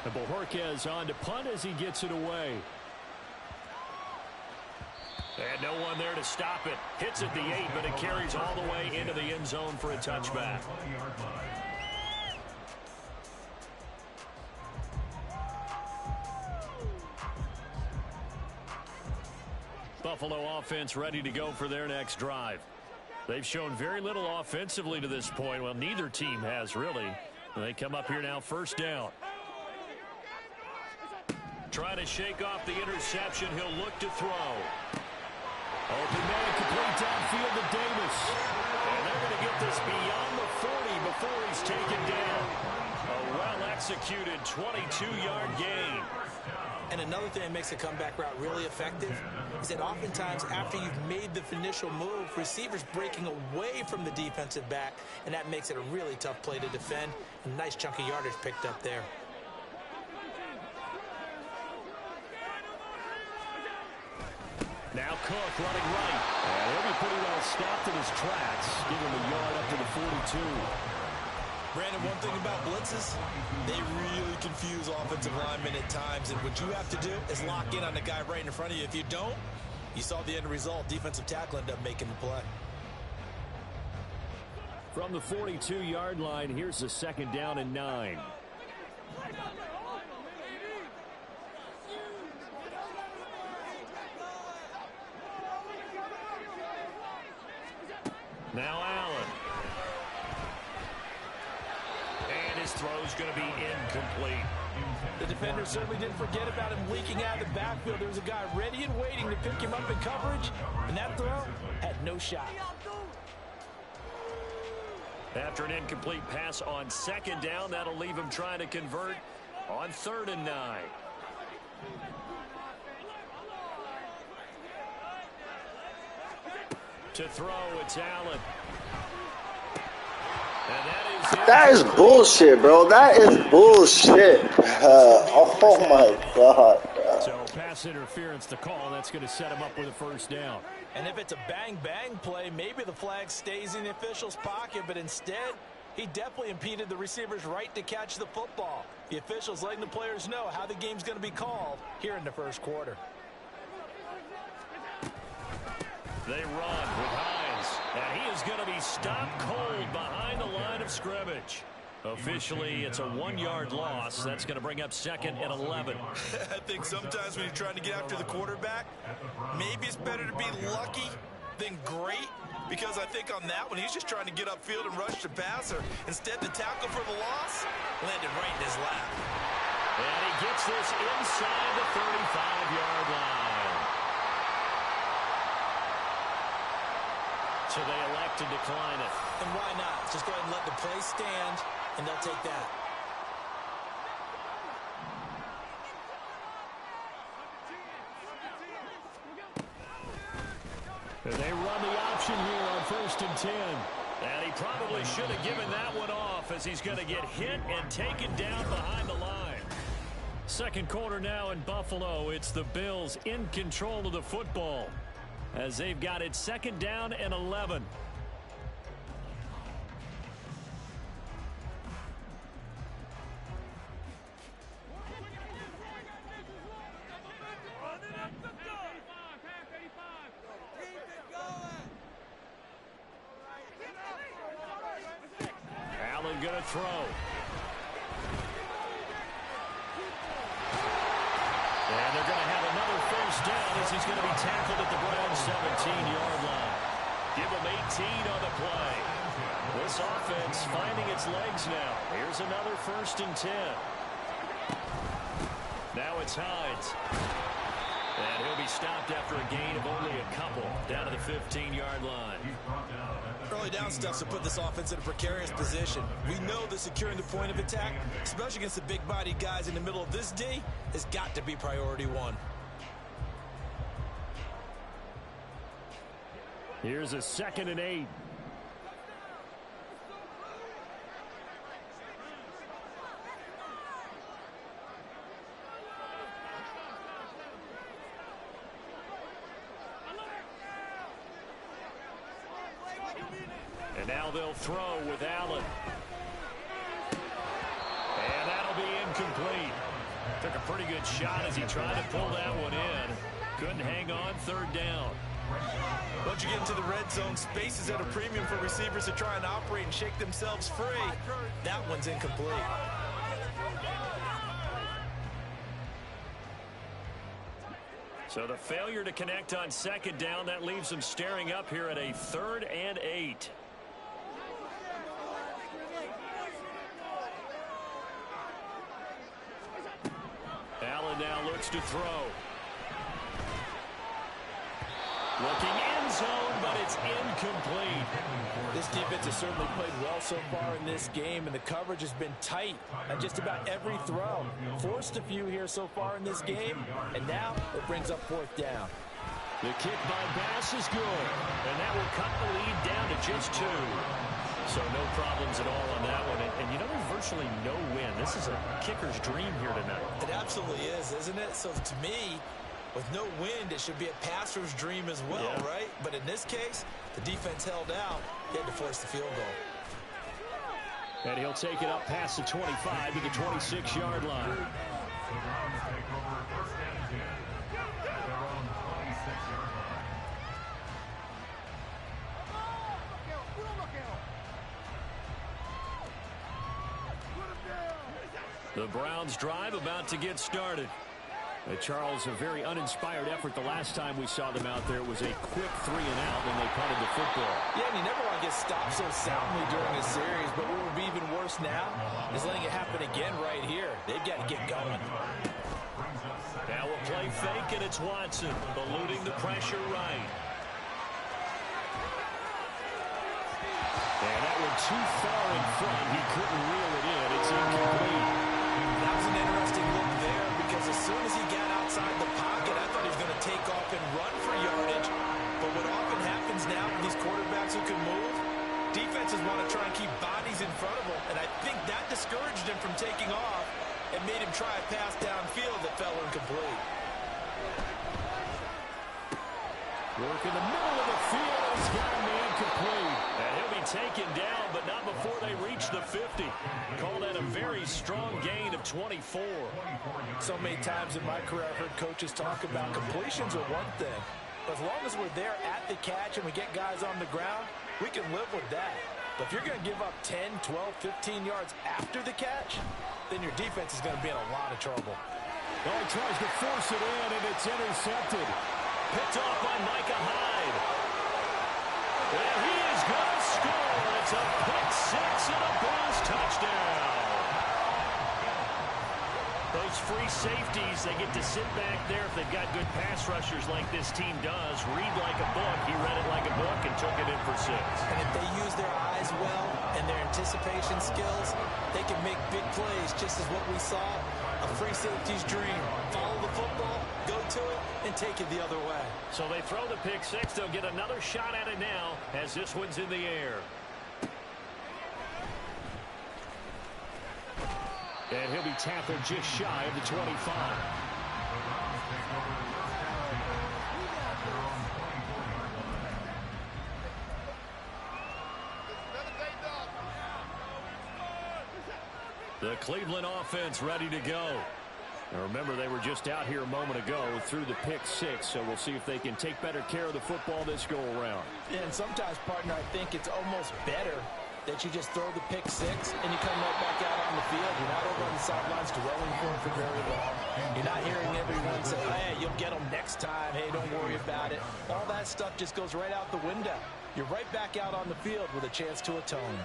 And Bojorquez on to punt as he gets it away. And no one there to stop it. Hits at the 8, but it carries all the way into the end zone for a touchback. Buffalo offense ready to go for their next drive. They've shown very little offensively to this point. Well, neither team has, really. They come up here now, first down. Trying to shake off the interception. He'll look to throw. Open man, complete downfield to Davis. And they're going to get this beyond the 40 before he's taken down. A well-executed 22-yard gain. And another thing that makes a comeback route really effective is that oftentimes after you've made the initial move, receivers breaking away from the defensive back, and that makes it a really tough play to defend. A nice chunk of yardage picked up there. Now Cook running right. And he'll be pretty well stopped in his tracks. Give him a yard up to the 42. Brandon, one thing about blitzes, they really confuse offensive linemen at times. And what you have to do is lock in on the guy right in front of you. If you don't, you saw the end result. Defensive tackle ended up making the play. From the 42-yard line, here's the 2nd down and 9. Now Allen. And his throw's going to be incomplete. The defender certainly didn't forget about him leaking out of the backfield. There was a guy ready and waiting to pick him up in coverage, and that throw had no shot. After an incomplete pass on 2nd down, that'll leave him trying to convert on 3rd and 9. To throw, it's Allen. And that is That is bullshit, bro. That is bullshit. Oh my god. So pass interference to call. That's going to set him up with a first down. And if it's a bang-bang play, maybe the flag stays in the official's pocket, but instead, he definitely impeded the receiver's right to catch the football. The officials letting the players know how the game's going to be called here in the first quarter. They run with Hines, and he is going to be stopped cold behind the line of scrimmage. Officially, it's a 1-yard loss. That's going to bring up 2nd and 11. I think sometimes when you're trying to get after the quarterback, maybe it's better to be lucky than great, because I think on that one, he's just trying to get upfield and rush the passer. Instead, the tackle for the loss landed right in his lap. And he gets this inside the 35-yard line. So they elect to decline it. And why not? Just go ahead and let the play stand, and they'll take that. And they run the option here on 1st and 10. And he probably should have given that one off, as he's going to get hit and taken down behind the line. Second quarter now in Buffalo. It's the Bills in control of the football, as they've got it 2nd down and 11. Allen going to throw. And they're going to have another first down, as he's going to be tackled at the Browns' 17-yard line. Give him 18 on the play. This offense finding its legs now. Here's another 1st and 10. Now it's Hines. And he'll be stopped after a gain of only a couple, down to the 15-yard line. Early down stuff to put this offense in a precarious position. We know that securing the point of attack, especially against the big-bodied guys in the middle of this D, has got to be priority one. Here's a 2nd and 8. And now they'll throw with Allen. And that'll be incomplete. Took a pretty good shot as he tried to pull that one in. Couldn't hang on, 3rd down. Once you get into the red zone, space is at a premium for receivers to try and operate and shake themselves free. That one's incomplete. So the failure to connect on 2nd down, that leaves them staring up here at a 3rd and 8. Allen now looks to throw. Looking end zone, but it's incomplete. This defense has certainly played well so far in this game, and the coverage has been tight on just about every throw. Forced a few here so far in this game, and now it brings up 4th down. The kick by Bass is good, and that will cut the lead down to just 2. So no problems at all on that one. And you know, there's virtually no win. This is a kicker's dream here tonight. It absolutely is, isn't it? So to me, with no wind, it should be a passer's dream as well, yeah. Right? But in this case, the defense held out. He had to force the field goal. And he'll take it up past the 25 to the 26-yard line. The Browns drive about to get started. Charles, a very uninspired effort the last time we saw them out there. It was a quick 3 and out when they punted the football. Yeah, and you never want to get stopped so soundly during a series, but what would be even worse now is letting it happen again right here. They've got to get going. Now we'll play fake, and it's Watson eluding the pressure right. And that one too far in front. He couldn't reel it in. It's incomplete. That was an interesting look there, because as soon as he got outside the pocket, I thought he was going to take off and run for yardage. But what often happens now with these quarterbacks who can move, Defenses want to try and keep bodies in front of him, and I think that discouraged him from taking off and made him try a pass downfield that fell incomplete. Work in the middle of the field. He's got him incomplete. And he'll be taken down, but not before they reach the 50. Call that a very strong gain of 24. So many times in my career, I've heard coaches talk about completions are one thing. But as long as we're there at the catch and we get guys on the ground, we can live with that. But if you're going to give up 10, 12, 15 yards after the catch, then your defense is going to be in a lot of trouble. Oh, he tries to force it in, and it's intercepted. Picked off by Micah Hyde. And he is going to score. It's a pick six and a Bulls touchdown. Those free safeties, they get to sit back there if they've got good pass rushers like this team does. Read like a book. He read it like a book and took it in for 6. And if they use their eyes well and their anticipation skills, they can make big plays, just as what we saw, a free safety's dream. Follow the football, go to it, and take it the other way. So they throw the pick six. They'll get another shot at it now as this one's in the air. And he'll be tackled just shy of the 25. The Cleveland offense ready to go. Now remember, they were just out here a moment ago through the pick six, so we'll see if they can take better care of the football this go-around. And sometimes, partner, I think it's almost better that you just throw the pick six and you come right back out on the field. You're not over on the sidelines dwelling for very long. You're not hearing everyone say, hey, you'll get them next time. Hey, don't worry about it. All that stuff just goes right out the window. You're right back out on the field with a chance to atone.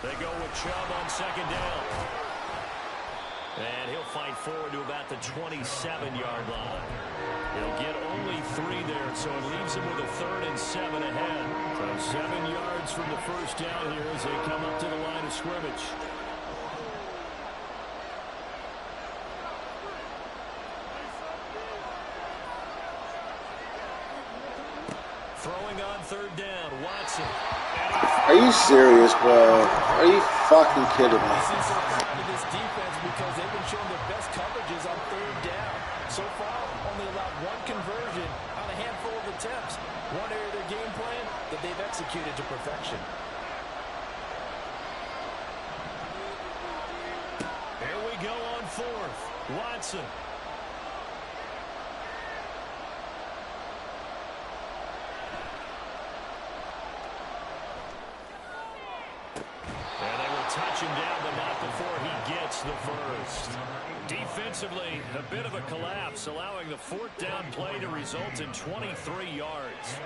They go with Chubb on second down. And he'll fight forward to about the 27-yard line. He'll get only 3 there, so it leaves him with a 3rd and 7 ahead. So 7 yards from the first down here as they come up to the line of scrimmage. Throwing on 3rd down, Watson. Are you serious, bro? Are you fucking kidding me? I've seen so proud of this defense because they've been showing their best coverages on 3rd down. So far, only allowed 1 conversion on a handful of attempts. One area of their game plan that they've executed to perfection. Here we go on 4th. Watson. Touch him down, but not before he gets the first. Defensively, a bit of a collapse, allowing the 4th down play to result in 23 yards.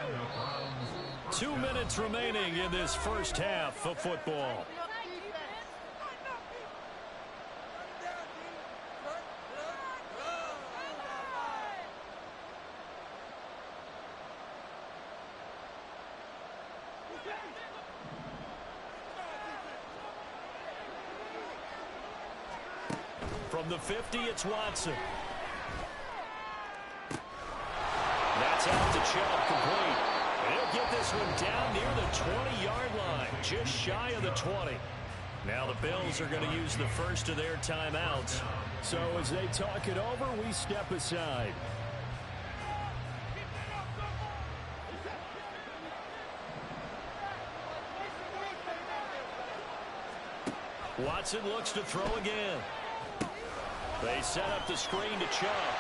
2 minutes remaining in this first half of football. From the 50, it's Watson. That's out to Chubb, complete. And he'll get this one down near the 20-yard line, just shy of the 20. Now the Bills are going to use the first of their timeouts. So as they talk it over, we step aside. Watson looks to throw again. They set up the screen to Chubb.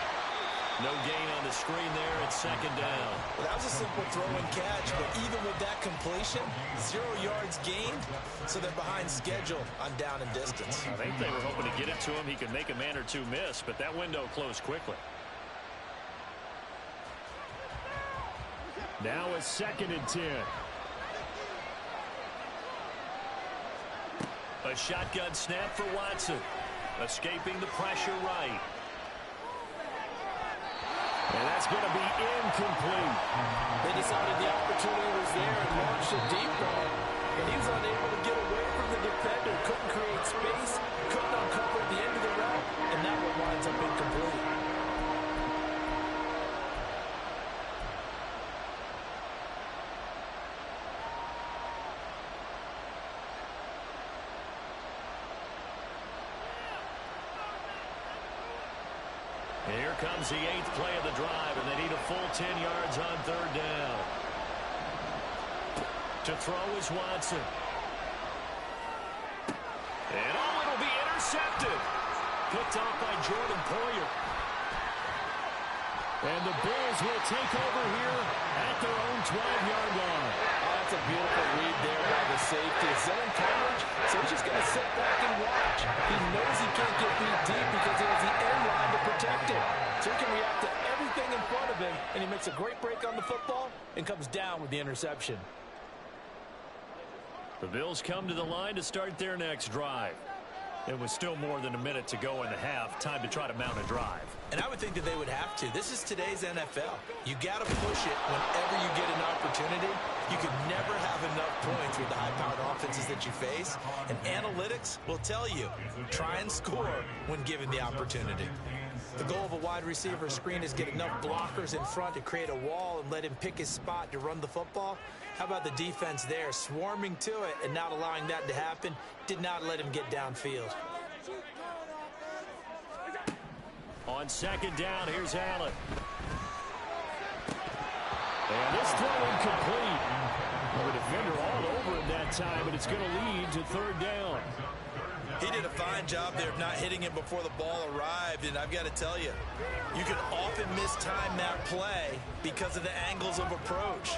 No gain on the screen there at 2nd down. Well, that was a simple throw and catch, but even with that completion, 0 yards gained, so they're behind schedule on down and distance. I think they were hoping to get it to him. He could make a man or two miss, but that window closed quickly. Now a 2nd and 10. A shotgun snap for Watson. Escaping the pressure right. And that's going to be incomplete. They decided the opportunity was there and launched a deep ball. And he was unable to get away from the defender. Couldn't create space. Couldn't uncover the end of the route. And that one winds up incomplete. comes the 8th play of the drive, and they need a full 10 yards on 3rd down. To throw is Watson. And it'll be intercepted. Picked off by Jordan Poyer. And the Bills will take over here at their own 12-yard line. Oh, that's a beautiful read there by the safety. It's zone coverage, so he's just going to sit back and watch. He knows he can't get beat deep because he has the end line to protect it. So he can react to everything in front of him, and he makes a great break on the football and comes down with the interception. The Bills come to the line to start their next drive. It was still more than a minute to go in the half. Time to try to mount a drive. And I would think that they would have to. This is today's NFL. You got to push it whenever you get an opportunity. You could never have enough points with the high-powered offenses that you face. And analytics will tell you, try and score when given the opportunity. The goal of a wide receiver screen is get enough blockers in front to create a wall and let him pick his spot to run the football. How about the defense there, swarming to it and not allowing that to happen? Did not let him get downfield. On 2nd down, here's Allen. And this throw incomplete. The defender all over him that time, but it's going to lead to 3rd down. He did a fine job there of not hitting him before the ball arrived, and I've got to tell you, you can often mistime that play because of the angles of approach.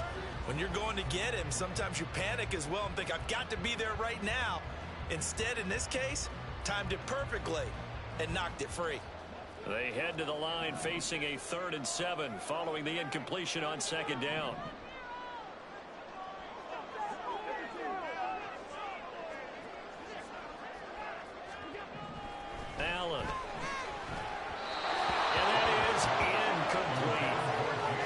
When you're going to get him, sometimes you panic as well and think, I've got to be there right now. Instead, in this case, timed it perfectly and knocked it free. They head to the line facing a 3rd and 7 following the incompletion on 2nd down. Allen. And that is incomplete.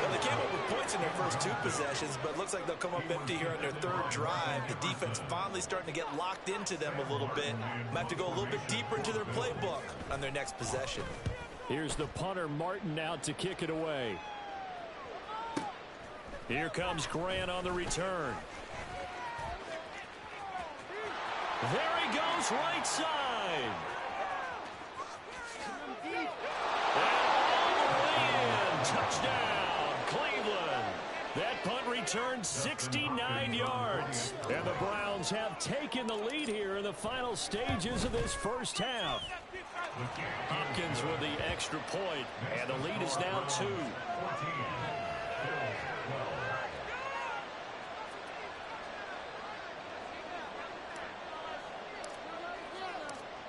Well, they came up with points in their first 2 possessions, but it looks like they'll come up empty here on their 3rd drive. The defense finally starting to get locked into them a little bit. Might have to go a little bit deeper into their playbook on their next possession. Here's the punter, Martin, out to kick it away. Here comes Grant on the return. There he goes, right side. And all the way in. Touchdown, Cleveland. That punt returned 69 yards. And the Browns have taken the lead here in the final stages of this first half. Hopkins with the extra point, and the lead is now 2.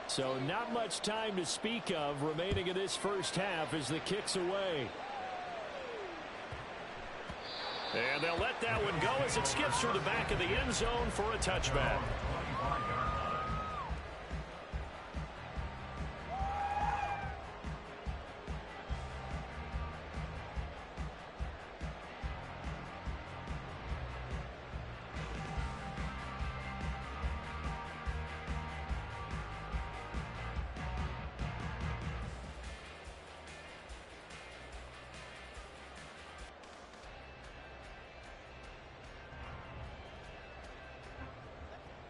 So not much time to speak of remaining in this first half as the kick's away. And they'll let that one go as it skips through the back of the end zone for a touchback.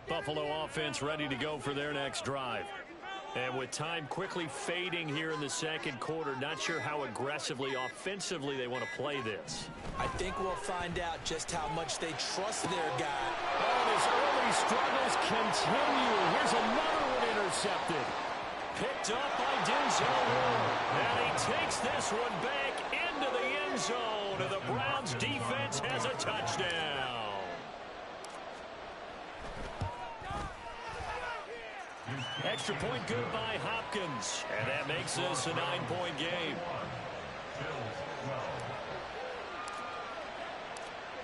Buffalo offense ready to go for their next drive. And with time quickly fading here in the 2nd quarter, not sure how aggressively, offensively they want to play this. I think we'll find out just how much they trust their guy. And his early struggles continue. Here's another one intercepted. Picked up by Denzel Ward. And he takes this one back into the end zone. And the Browns defense has a touchdown. Extra point good by Hopkins. And that makes this a 9-point game.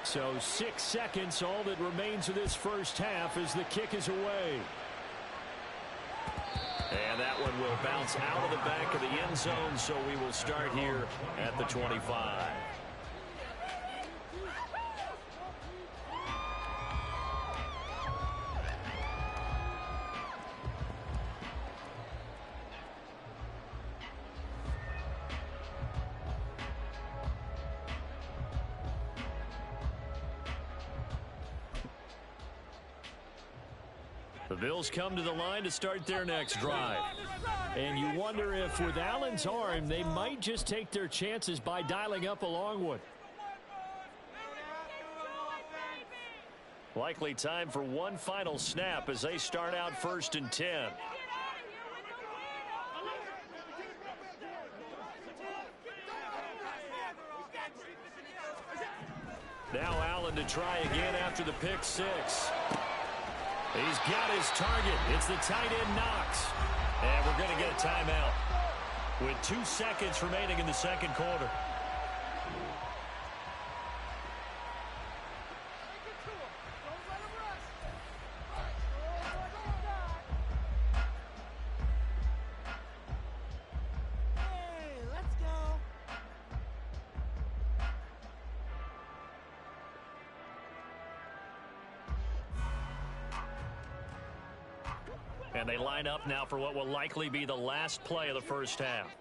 So 6 seconds, all that remains of this first half as the kick is away. And that one will bounce out of the back of the end zone, so we will start here at the 25. The Bills come to the line to start their next drive. And you wonder if with Allen's arm, they might just take their chances by dialing up a long one. Likely time for one final snap as they start out 1st and 10. Now Allen to try again after the pick six. He's got his target. It's the tight end Knox. And we're going to get a timeout with 2 seconds remaining in the second quarter. And they line up now for what will likely be the last play of the first half.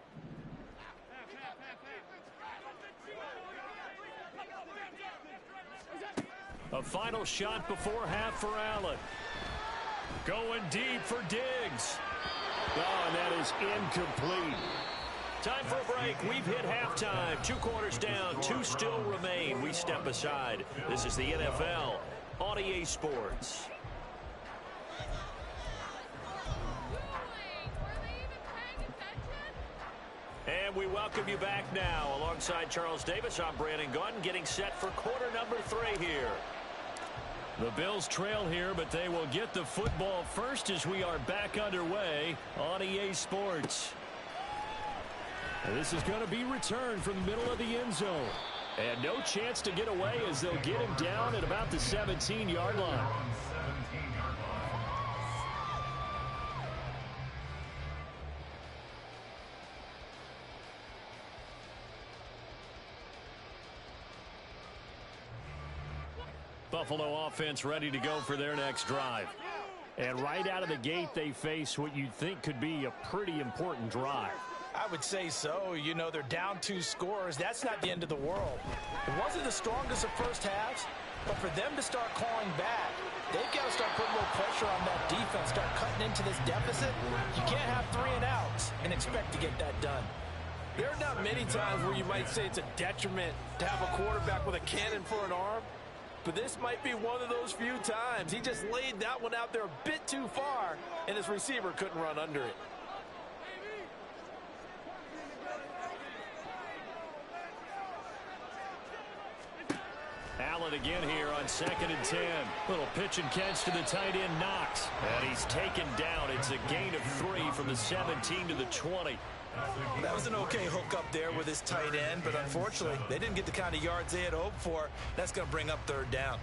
A final shot before half for Allen. Going deep for Diggs. Oh, and that is incomplete. Time for a break. We've hit halftime. 2 quarters down. 2 still remain. We step aside. This is the NFL on EA Sports. And we welcome you back now. Alongside Charles Davis, I'm Brandon Gaudin, getting set for quarter number 3 here. The Bills trail here, but they will get the football first as we are back underway on EA Sports. And this is going to be returned from the middle of the end zone. And no chance to get away as they'll get him down at about the 17-yard line. Buffalo offense ready to go for their next drive. And right out of the gate, they face what you'd think could be a pretty important drive. I would say so. You know, they're down 2 scores. That's not the end of the world. It wasn't the strongest of first halves, but for them to start clawing back, they've got to start putting a little pressure on that defense, start cutting into this deficit. You can't have 3 and outs and expect to get that done. There are not many times where you might say it's a detriment to have a quarterback with a cannon for an arm. But this might be one of those few times. He just laid that one out there a bit too far, and his receiver couldn't run under it. Allen again here on 2nd and 10. Little pitch and catch to the tight end Knox. And he's taken down. It's a gain of 3 from the 17 to the 20. That was an okay hook up there with his tight end, but unfortunately, they didn't get the kind of yards they had hoped for. That's going to bring up 3rd down.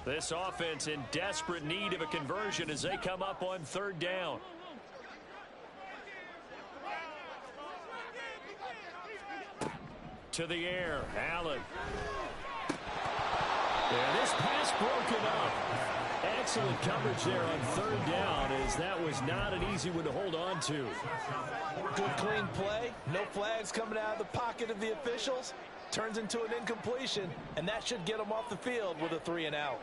This offense in desperate need of a conversion as they come up on 3rd down. To the air, Allen. And this pass broken up. Excellent coverage there on 3rd down, as that was not an easy one to hold on to. Good clean play. No flags coming out of the pocket of the officials. Turns into an incompletion, and that should get them off the field with a 3 and out.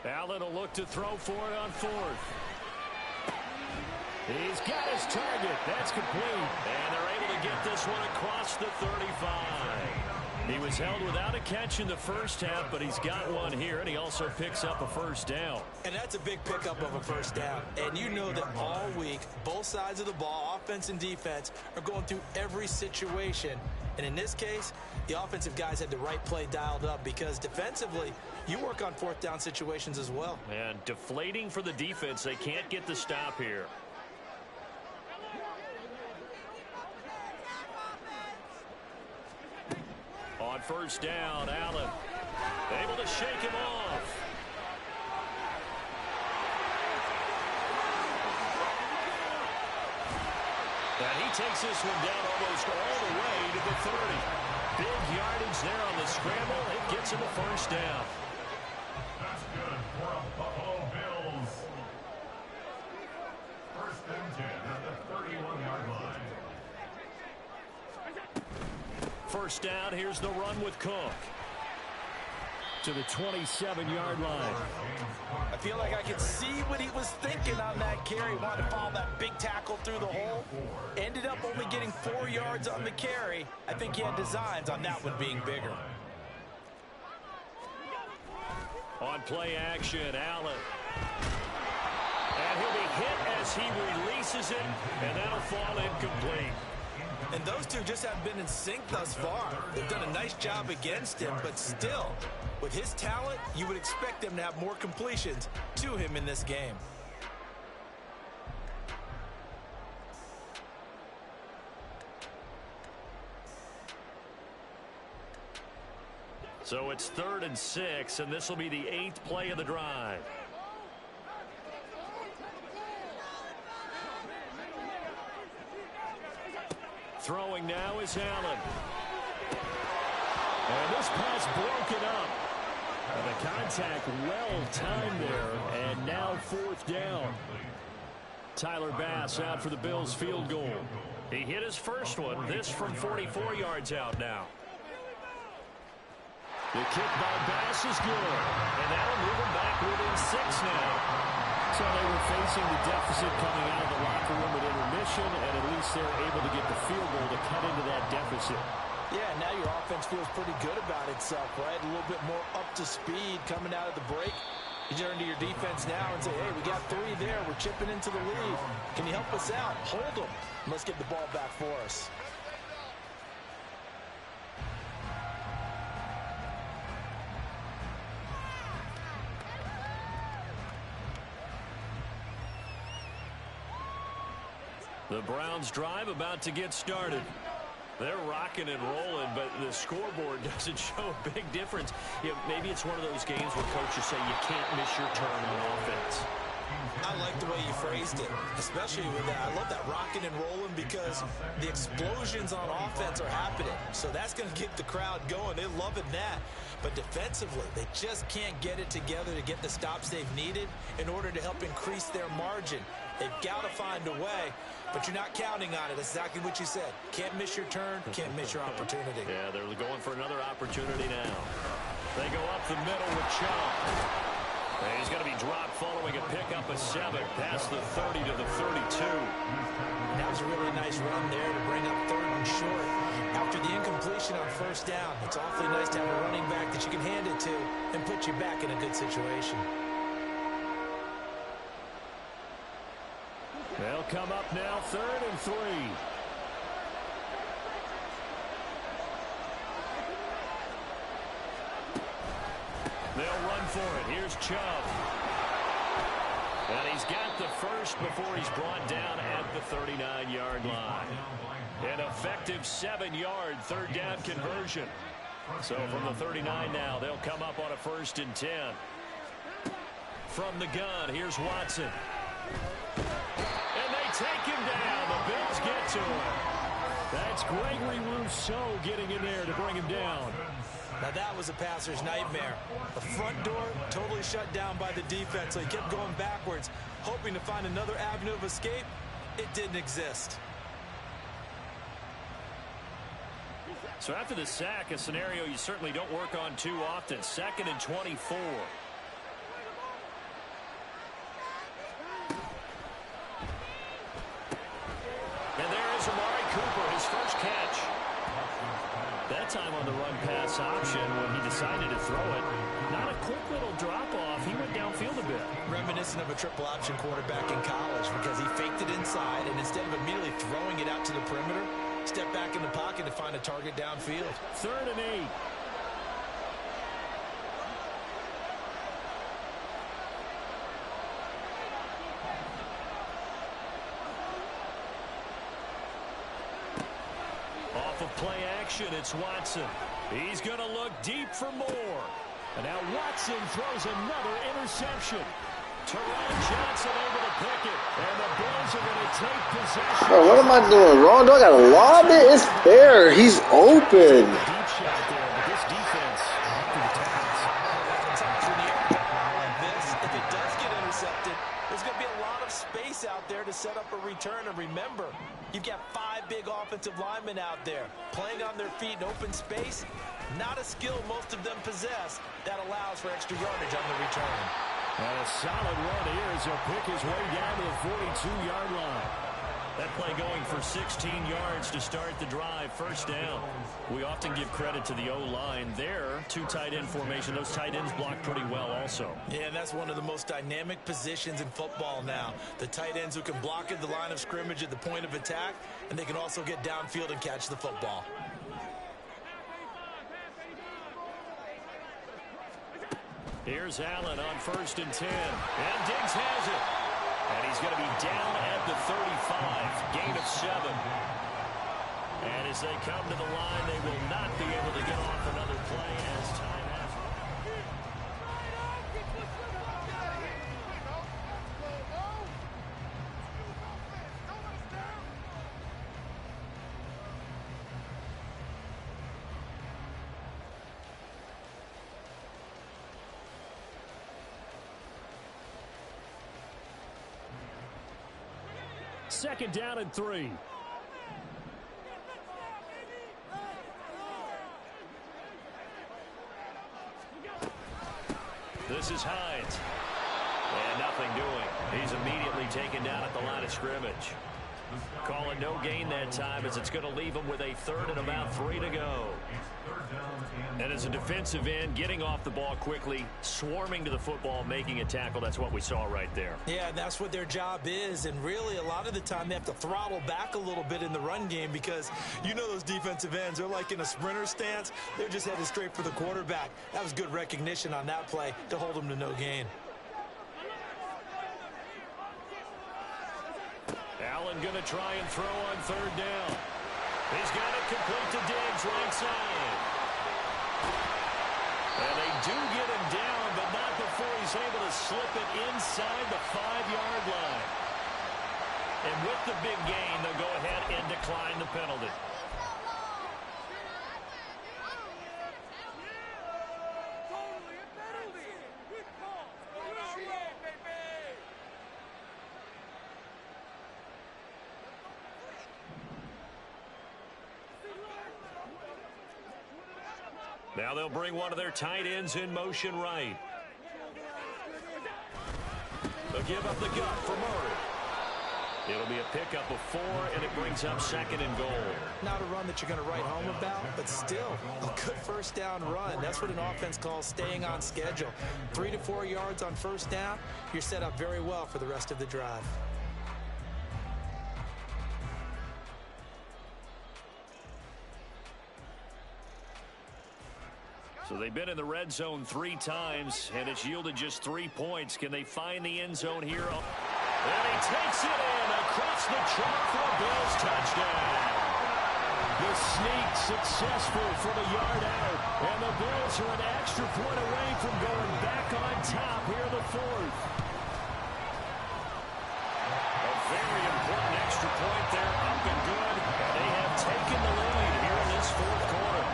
Allen will look to throw for it on 4th. He's got his target. That's complete. And they're able to get this one across the 35. He was held without a catch in the first half, but he's got one here, and he also picks up a 1st down. And that's a big pickup of a 1st down. And you know that all week, both sides of the ball, offense and defense, are going through every situation. And in this case, the offensive guys had the right play dialed up, because defensively, you work on 4th down situations as well. And deflating for the defense. They can't get the stop here. On 1st down, Allen able to shake him off. And he takes this one down almost all the way to the 30. Big yardage there on the scramble. It gets him a first down. That's good for the Buffalo Bills. First and 10 at the 31-yard line. First down, here's the run with Cook. To the 27-yard line. I feel like I could see what he was thinking on that carry. Wanted to follow that big tackle through the hole. Ended up only getting 4 yards on the carry. I think he had designs on that one being bigger. On play action, Allen. And he'll be hit as he releases it, and that'll fall incomplete. And those two just haven't been in sync thus far. They've done a nice job against him, but still, with his talent, you would expect them to have more completions to him in this game. So it's 3rd and 6, and this will be the 8th play of the drive. Throwing now is Allen. And this pass broken up. And the contact well timed there. And now 4th down. Tyler Bass out for the Bills field goal. He hit his first one. This from 44 yards out now. The kick by Bass is good. And that'll move him back within 6 now. So they were facing the deficit coming out of the locker room at intermission, and at least they're able to get the field goal to cut into that deficit. Yeah, now your offense feels pretty good about itself, right? A little bit more up to speed coming out of the break. You turn to your defense now and say, hey, we got 3 there. We're chipping into the lead. Can you help us out? Hold them. Let's get the ball back for us. The Browns drive about to get started. They're rocking and rolling, but the scoreboard doesn't show a big difference. Maybe it's one of those games where coaches say you can't miss your turn on offense. I like the way you phrased it, especially with that. I love that rocking and rolling because the explosions on offense are happening. So that's going to get the crowd going. They're loving that. But defensively, they just can't get it together to get the stops they've needed in order to help increase their margin. They've got to find a way, but you're not counting on it. That's exactly what you said. Can't miss your turn, can't miss your opportunity. Yeah, they're going for another opportunity now. They go up the middle with Chubb. And he's going to be dropped following a pickup of 7 past the 30 to the 32. That was a really nice run there to bring up 3rd and short. After the incompletion on 1st down, it's awfully nice to have a running back that you can hand it to and put you back in a good situation. They'll come up now 3rd and 3. They'll run for it. Here's Chubb. And he's got the first before he's brought down at the 39-yard line. An effective 7-yard 3rd down conversion. So from the 39 now, they'll come up on a 1st and 10. From the gun, here's Watson. And they take him down. The Bills get to him. That's Gregory Rousseau getting in there to bring him down. Now that was a passer's nightmare. The front door totally shut down by the defense, so he kept going backwards, hoping to find another avenue of escape. It didn't exist. So after the sack, a scenario you certainly don't work on too often. 2nd and 24. And there is Amari Cooper, his first catch. That time on the run pass option when he decided to throw it. Not a quick little drop off. He went downfield a bit. Reminiscent of a triple option quarterback in college because he faked it inside and instead of immediately throwing it out to the perimeter, step back in the pocket to find a target downfield. 3rd and 8. Off of play action, it's Watson. He's going to look deep for more. And now Watson throws another interception. Teron Johnson able to pick it. And the Bills are going to take possession. Bro, what am I doing wrong? Do I got to lob it? It's fair. He's open. Deep return. And remember, you've got 5 big offensive linemen out there playing on their feet in open space. Not a skill most of them possess that allows for extra yardage on the return. And a solid run here as he'll pick his way down to the 42-yard line. That play going for 16 yards to start the drive. First down. We often give credit to the O-line there. 2 tight end formation. Those tight ends block pretty well also. Yeah, and that's one of the most dynamic positions in football now. The tight ends who can block at the line of scrimmage at the point of attack, and they can also get downfield and catch the football. Here's Allen on 1st and 10. And Diggs has it. And he's going to be down at the 35. Gain of 7. And as they come to the line, they will not be able to get off another play as time has run. Second down and 3. This is Hines. And nothing doing. He's immediately taken down at the line of scrimmage. Calling no gain that time as it's going to leave him with a 3rd and about 3 to go. And as a defensive end, getting off the ball quickly, swarming to the football, making a tackle, that's what we saw right there. Yeah, and that's what their job is. And really, a lot of the time, they have to throttle back a little bit in the run game because you know those defensive ends, they're like in a sprinter stance. They're just headed straight for the quarterback. That was good recognition on that play to hold them to no gain. Allen going to try and throw on 3rd down. He's got it complete to Diggs, right side. And they do get him down, but not before he's able to slip it inside the 5-yard line. And with the big gain, they'll go ahead and decline the penalty. Now they'll bring one of their tight ends in motion right. They'll give up the gut for Murray. It'll be a pickup of 4, and it brings up 2nd and goal. Not a run that you're going to write home about, but still a good first down run. That's what an offense calls staying on schedule. 3 to 4 yards on first down, you're set up very well for the rest of the drive. So they've been in the red zone 3 times, and it's yielded just 3 points. Can they find the end zone here? And he takes it in across the chalk for a Bills touchdown. The sneak successful from a yard out, and the Bills are an extra point away from going back on top here in the 4th. A very important extra point there, up and good. They have taken the lead here in this 4th quarter.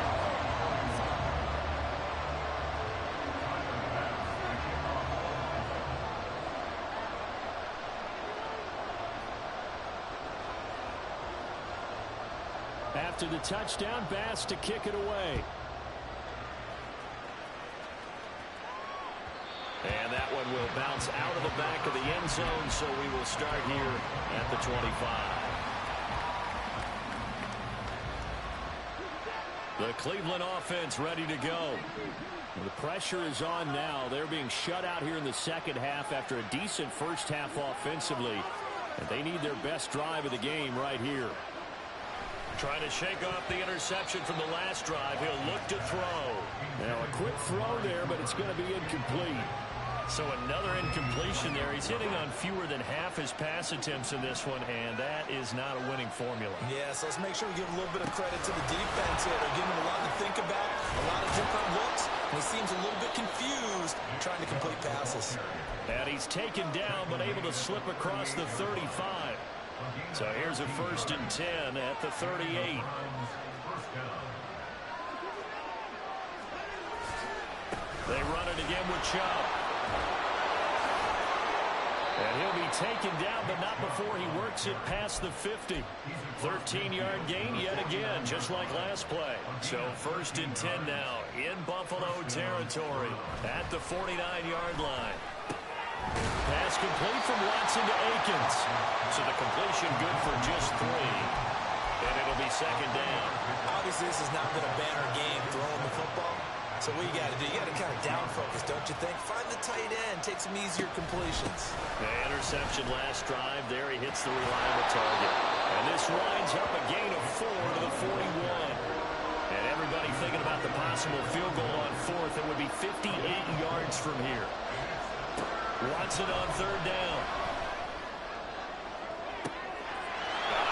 After the touchdown, Bass to kick it away. And that one will bounce out of the back of the end zone, so we will start here at the 25. The Cleveland offense ready to go. The pressure is on now. They're being shut out here in the second half after a decent first half offensively. And they need their best drive of the game right here. Trying to shake off the interception from the last drive. He'll look to throw. Now a quick throw there, but it's going to be incomplete. So another incompletion there. He's hitting on fewer than half his pass attempts in this one, and that is not a winning formula. Yeah, so let's make sure we give a little bit of credit to the defense here. They're giving him a lot to think about, a lot of different looks, and he seems a little bit confused trying to complete passes. And he's taken down, but able to slip across the 35. So here's a 1st and 10 at the 38. They run it again with Chubb. And he'll be taken down, but not before he works it past the 50. 13-yard gain yet again, just like last play. So 1st and 10 now in Buffalo territory at the 49-yard line. Pass complete from Watson to Akins. So the completion good for just 3. And it'll be 2nd down. Obviously, this has not been a banner game throwing the football. So what you got to do, you got to kind of down focus, don't you think? Find the tight end, take some easier completions. The interception last drive. There he hits the reliable target. And this winds up a gain of 4 to the 41. And everybody thinking about the possible field goal on 4th. It would be 58 yards from here. Watson on 3rd down.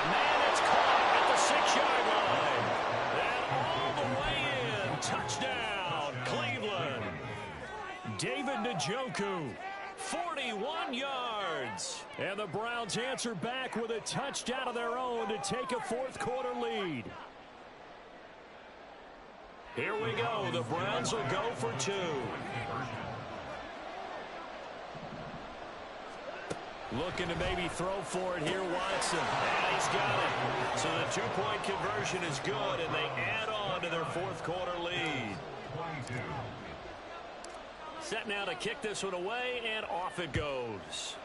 Man, it's caught at the 6-yard line. And all the way in. Touchdown, Cleveland. David Njoku, 41 yards. And the Browns answer back with a touchdown of their own to take a 4th quarter lead. Here we go. The Browns will go for 2. Looking to maybe throw for it here, Watson. And he's got it. So the 2-point conversion is good, and they add on to their 4th quarter lead. Set now to kick this one away, and off it goes.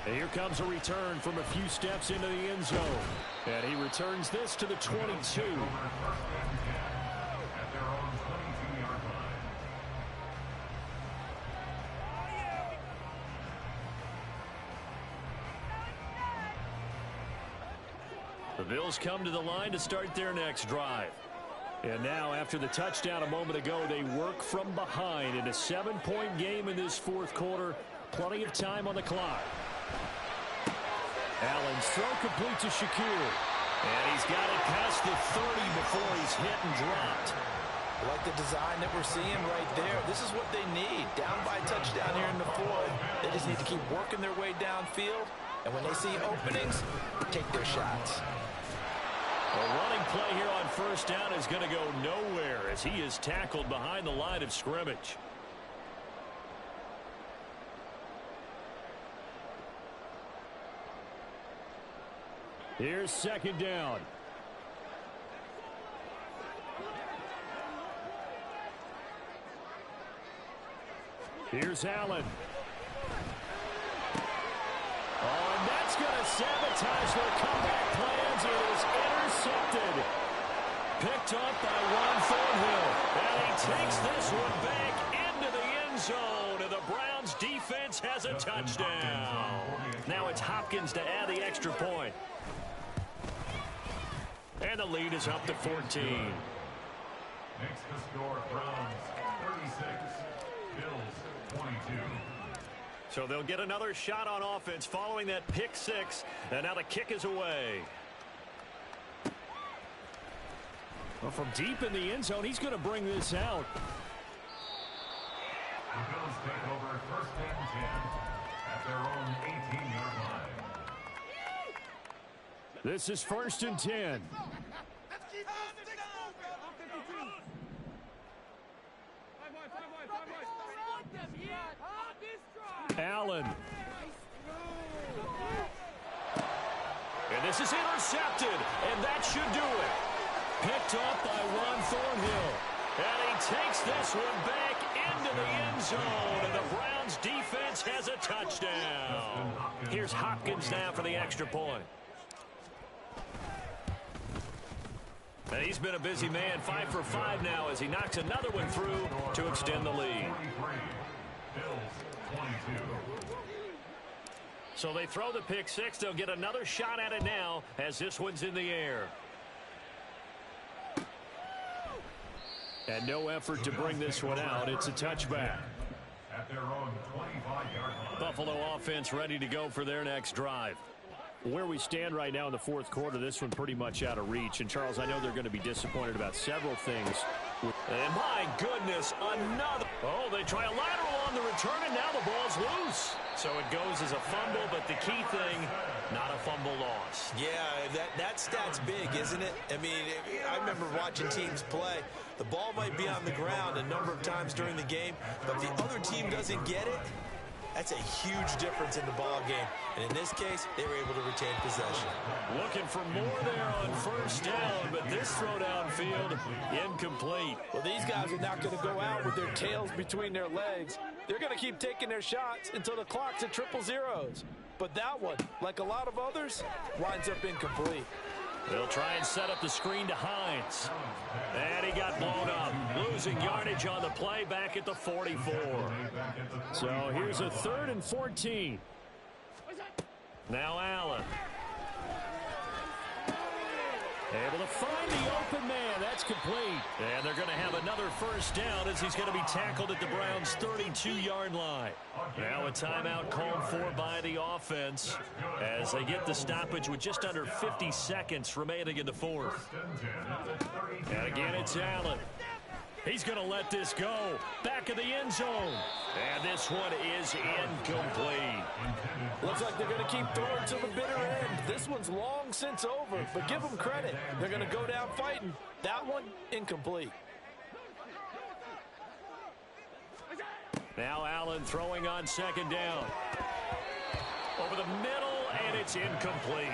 And here comes a return from a few steps into the end zone. And he returns this to the 22. The Bills come to the line to start their next drive. And now, after the touchdown a moment ago, they work from behind in a 7-point game in this 4th quarter. Plenty of time on the clock. Allen's throw complete to Shakir. And he's got it past the 30 before he's hit and dropped. I like the design that we're seeing right there. This is what they need. Down by a touchdown here in the 4th. They just need to keep working their way downfield. And when they see openings, take their shots. A running play here on 1st down is going to go nowhere as he is tackled behind the line of scrimmage. Here's 2nd down. Here's Allen. Oh, and that's going to sabotage their comeback plans. It is intercepted. Picked up by Ron Thornhill. And he takes this one back into the end zone. And the Browns defense has a touchdown. Now it's Hopkins to add the extra point. And the lead is up to 14. Makes the score Browns 36, Bills 22. So they'll get another shot on offense following that pick 6. And now the kick is away. Well, from deep in the end zone, he's going to bring this out. The Bills take over 1st and 10 at their own 18-yard line. This is 1st and 10. Allen. And this is intercepted, and that should do it. Picked up by Ron Thornhill. And he takes this one back into the end zone, and the Browns defense has a touchdown. Here's Hopkins now for the extra point. And he's been a busy man, 5 for 5 now as he knocks another one through to extend the lead. So they throw the pick 6. They'll get another shot at it now as this one's in the air. And no effort to bring this one out. It's a touchback. At their own 25-yard line. Buffalo offense ready to go for their next drive. Where we stand right now in the 4th quarter, this one pretty much out of reach. And, Charles, I know they're going to be disappointed about several things. And, my goodness, another. Oh, they try a lateral on the return, and now the ball's loose. So it goes as a fumble, but the key thing, not a fumble loss. Yeah, that stat's big, isn't it? I mean, I remember watching teams play. The ball might be on the ground a number of times during the game, but if the other team doesn't get it, that's a huge difference in the ball game. And in this case, they were able to retain possession. Looking for more there on first down, but this throw downfield, incomplete. Well, these guys are not going to go out with their tails between their legs. They're going to keep taking their shots until the clock's at triple zeros. But that one, like a lot of others, winds up incomplete. They'll try and set up the screen to Hines. And he got blown up. Losing yardage on the play back at the 44. So here's a 3rd and 14. Now Allen. Able to find the open man. That's complete. And they're going to have another first down as he's going to be tackled at the Browns' 32-yard line. Now a timeout called for by the offense as they get the stoppage with just under 50 seconds remaining in the fourth. And again, it's Allen. He's going to let this go. Back of the end zone. And this one is incomplete. Looks like they're going to keep throwing to the bitter end. This one's long since over, but give them credit. They're going to go down fighting. That one, incomplete. Now Allen throwing on 2nd down. Over the middle, and it's incomplete.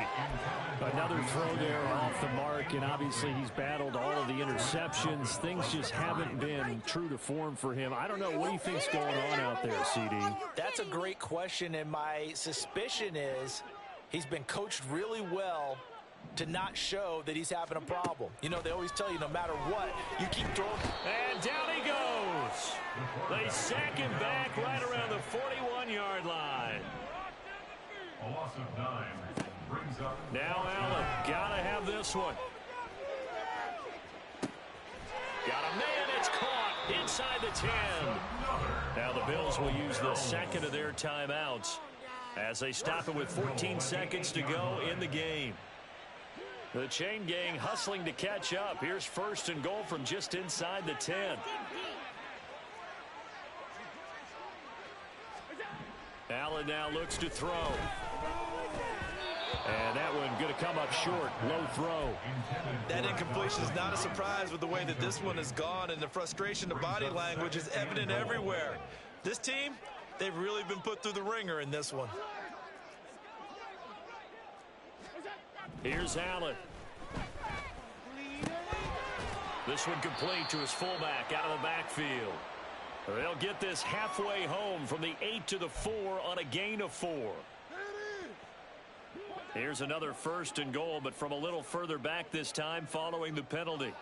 Another throw there off the mark, and obviously he's battled all of the interceptions. Things just haven't been true to form for him. I don't know what he thinks going on out there, CD. That's a great question, and my suspicion is he's been coached really well to not show that he's having a problem. You know, they always tell you no matter what, you keep throwing. And down he goes. They sack him back right around the 41-yard line. A loss of 9 brings up. Now Allen, gotta have this one. Got a man, it's caught inside the 10. Now the Bills will use the second of their timeouts as they stop it with 14 seconds to go in the game. The chain gang hustling to catch up. Here's 1st and goal from just inside the 10. Allen now looks to throw. And that one going to come up short. Low throw. That incompletion is not a surprise with the way that this one has gone, and the frustration, the body language is evident everywhere. This team, they've really been put through the ringer in this one. Here's Allen. This one complete to his fullback out of the backfield. They'll get this halfway home from the 8 to the 4 on a gain of 4. Here's another 1st and goal, but from a little further back this time following the penalty.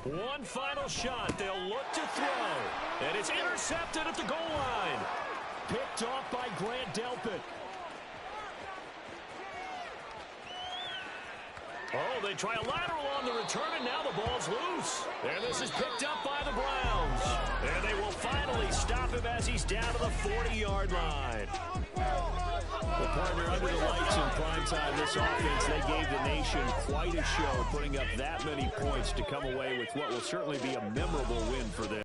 One final shot. They'll look to throw. And it's intercepted at the goal line. Picked off by Grant Delpit. Oh, they try a lateral on the return, and now the ball's loose. And this is picked up by the Browns. And they will finally stop him as he's down to the 40-yard line. Well, partner, under the lights in primetime, this offense, they gave the nation quite a show, putting up that many points to come away with what will certainly be a memorable win for them.